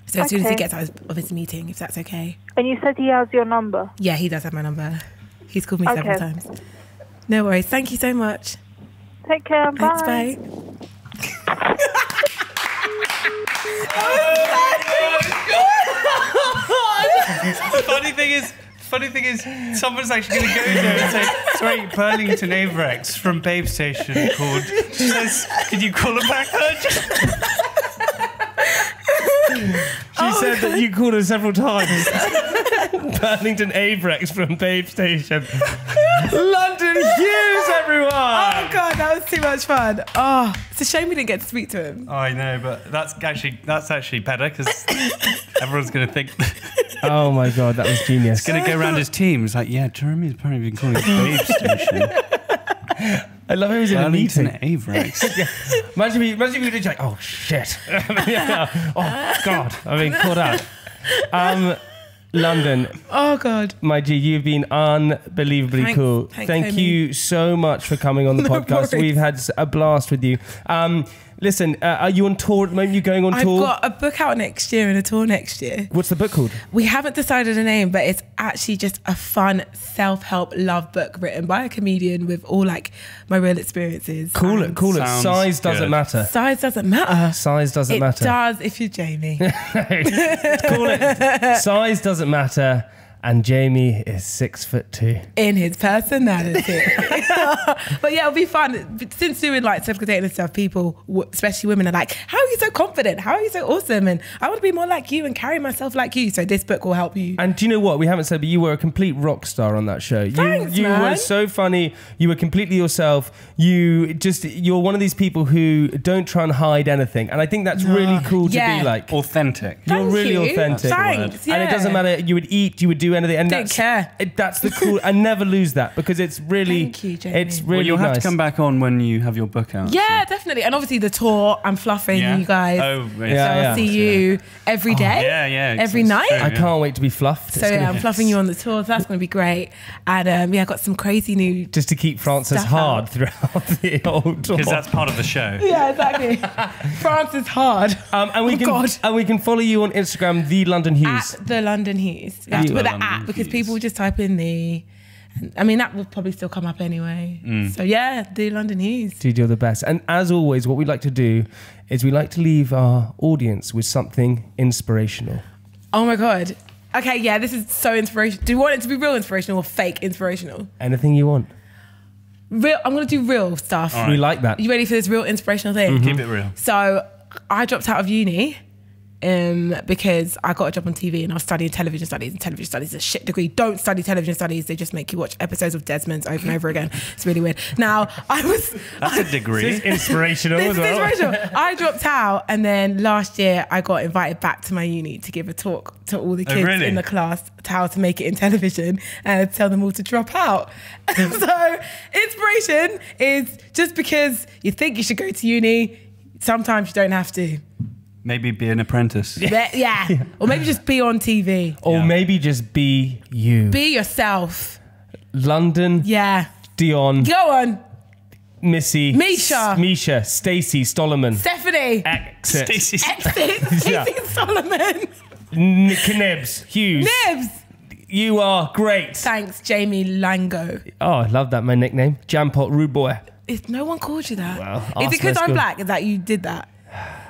So as soon as he gets out of his meeting, if that's okay. And you said he has your number? Yeah, he does have my number. He's called me several times. No worries. Thank you so much. Take care. Bye. Thanks, bye. Funny thing is, someone's actually going to go there and say, sorry, Burlington Averex from Babestation called. She says, could you call her back urgent? She said that you called her several times. Burlington Averex from Babestation. London Hughes, everyone! Oh, God, that was too much fun. Oh, it's a shame we didn't get to speak to him. Oh, I know, but that's actually better because everyone's going to think... Oh my God, that was genius. It's going to go around his team. It's like, yeah, Jeremy's apparently been calling Babestation. I love how he was in a meeting. Averex. Yeah. Imagine if you did like, oh shit. Oh God, I've been caught out. London. Oh God. My G, you've been unbelievably cool. Thank you so much for coming on the podcast. Worries. We've had a blast with you. Listen, are you on tour at the moment? You going on tour? I've got a book out next year and a tour next year. What's the book called? We haven't decided a name, but it's actually just a fun self-help love book written by a comedian with all like my real experiences. Cool it. Size doesn't matter. Size doesn't matter. Size doesn't matter. It does if you're Jamie. Call it. Size doesn't matter. And Jamie is 6'2" in his personality. But yeah, it'll be fun. Since doing like self-contained and stuff, people, especially women, are like, "How are you so confident? How are you so awesome? And I want to be more like you and carry myself like you." So this book will help you. And do you know what? We haven't said, but you were a complete rock star on that show. Thanks, you man. were so funny. You were completely yourself. You're one of these people who don't try and hide anything. And I think that's really cool to be like. Authentic. You're really authentic. Thanks. Yeah. And it doesn't matter. You would eat, you would do anything. And Don't care. That's the cool. And never lose that, because it's really. Thank you, Jamie. It's really you'll nice. have to come back on when you have your book out. Yeah, definitely. And obviously the tour, I'm fluffing you guys. Oh, So I'll see you every day. Every night. I can't wait to be fluffed. So yeah, I'm fluffing you on the tour. So that's going to be great. And I got some crazy new. Just to keep Francis stuff hard out. throughout the whole tour. Because that's part of the show. Yeah, exactly. France is hard. And we can follow you on Instagram, the London Hughes. At the London Hughes. You have to put that at, because people just type in the. I mean, that will probably still come up anyway. So yeah, the London Hughes. Dude, you're the best. And as always, what we like to do is we like to leave our audience with something inspirational. Oh my God. Okay, yeah, this is so inspirational. Do you want it to be real inspirational or fake inspirational? Anything you want. Real. I'm going to do real stuff. Right. We like that. You ready for this real inspirational thing? Keep it real. So I dropped out of uni because I got a job on TV and I was studying television studies, and television studies is a shit degree. Don't study television studies. They just make you watch episodes of Desmond's over and over again. It's really weird. Now, That's a degree. This is inspirational as well. Inspirational. I dropped out, and then last year I got invited back to my uni to give a talk to all the kids in the class to how to make it in television and tell them all to drop out. So inspiration is just because you think you should go to uni, sometimes you don't have to. Maybe be an apprentice. Yeah. Or maybe just be on TV. Or maybe just be you. Be yourself. London. Yeah. Dion. Go on. Missy. Misha. Stacey. Stollerman. Stephanie. Exit. Stacey. Stacey Solomon. Nibs. Hughes. Nibs. You are great. Thanks, Jamie Lango. Oh, I love that, my nickname. Jampot Rude Boy. If no one called you that. Well, is it because I'm black that you did that?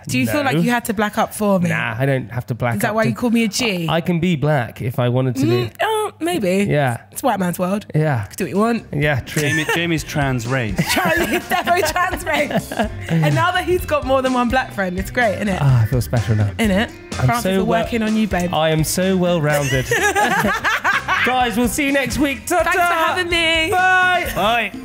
Do you feel like you had to black up for me? Nah, I don't have to black up. Is that why you called me a G? I can be black if I wanted to be. Oh, maybe. Yeah. It's white man's world. Yeah. Do what you want. Yeah, true. Jamie's trans race. He's definitely trans race. And now that he's got more than one black friend, it's great, isn't it? Ah, I feel special now. Isn't it? Francis, we're working on you, babe. I am so well-rounded. Guys, we'll see you next week. Ta-ta. Thanks for having me. Bye. Bye.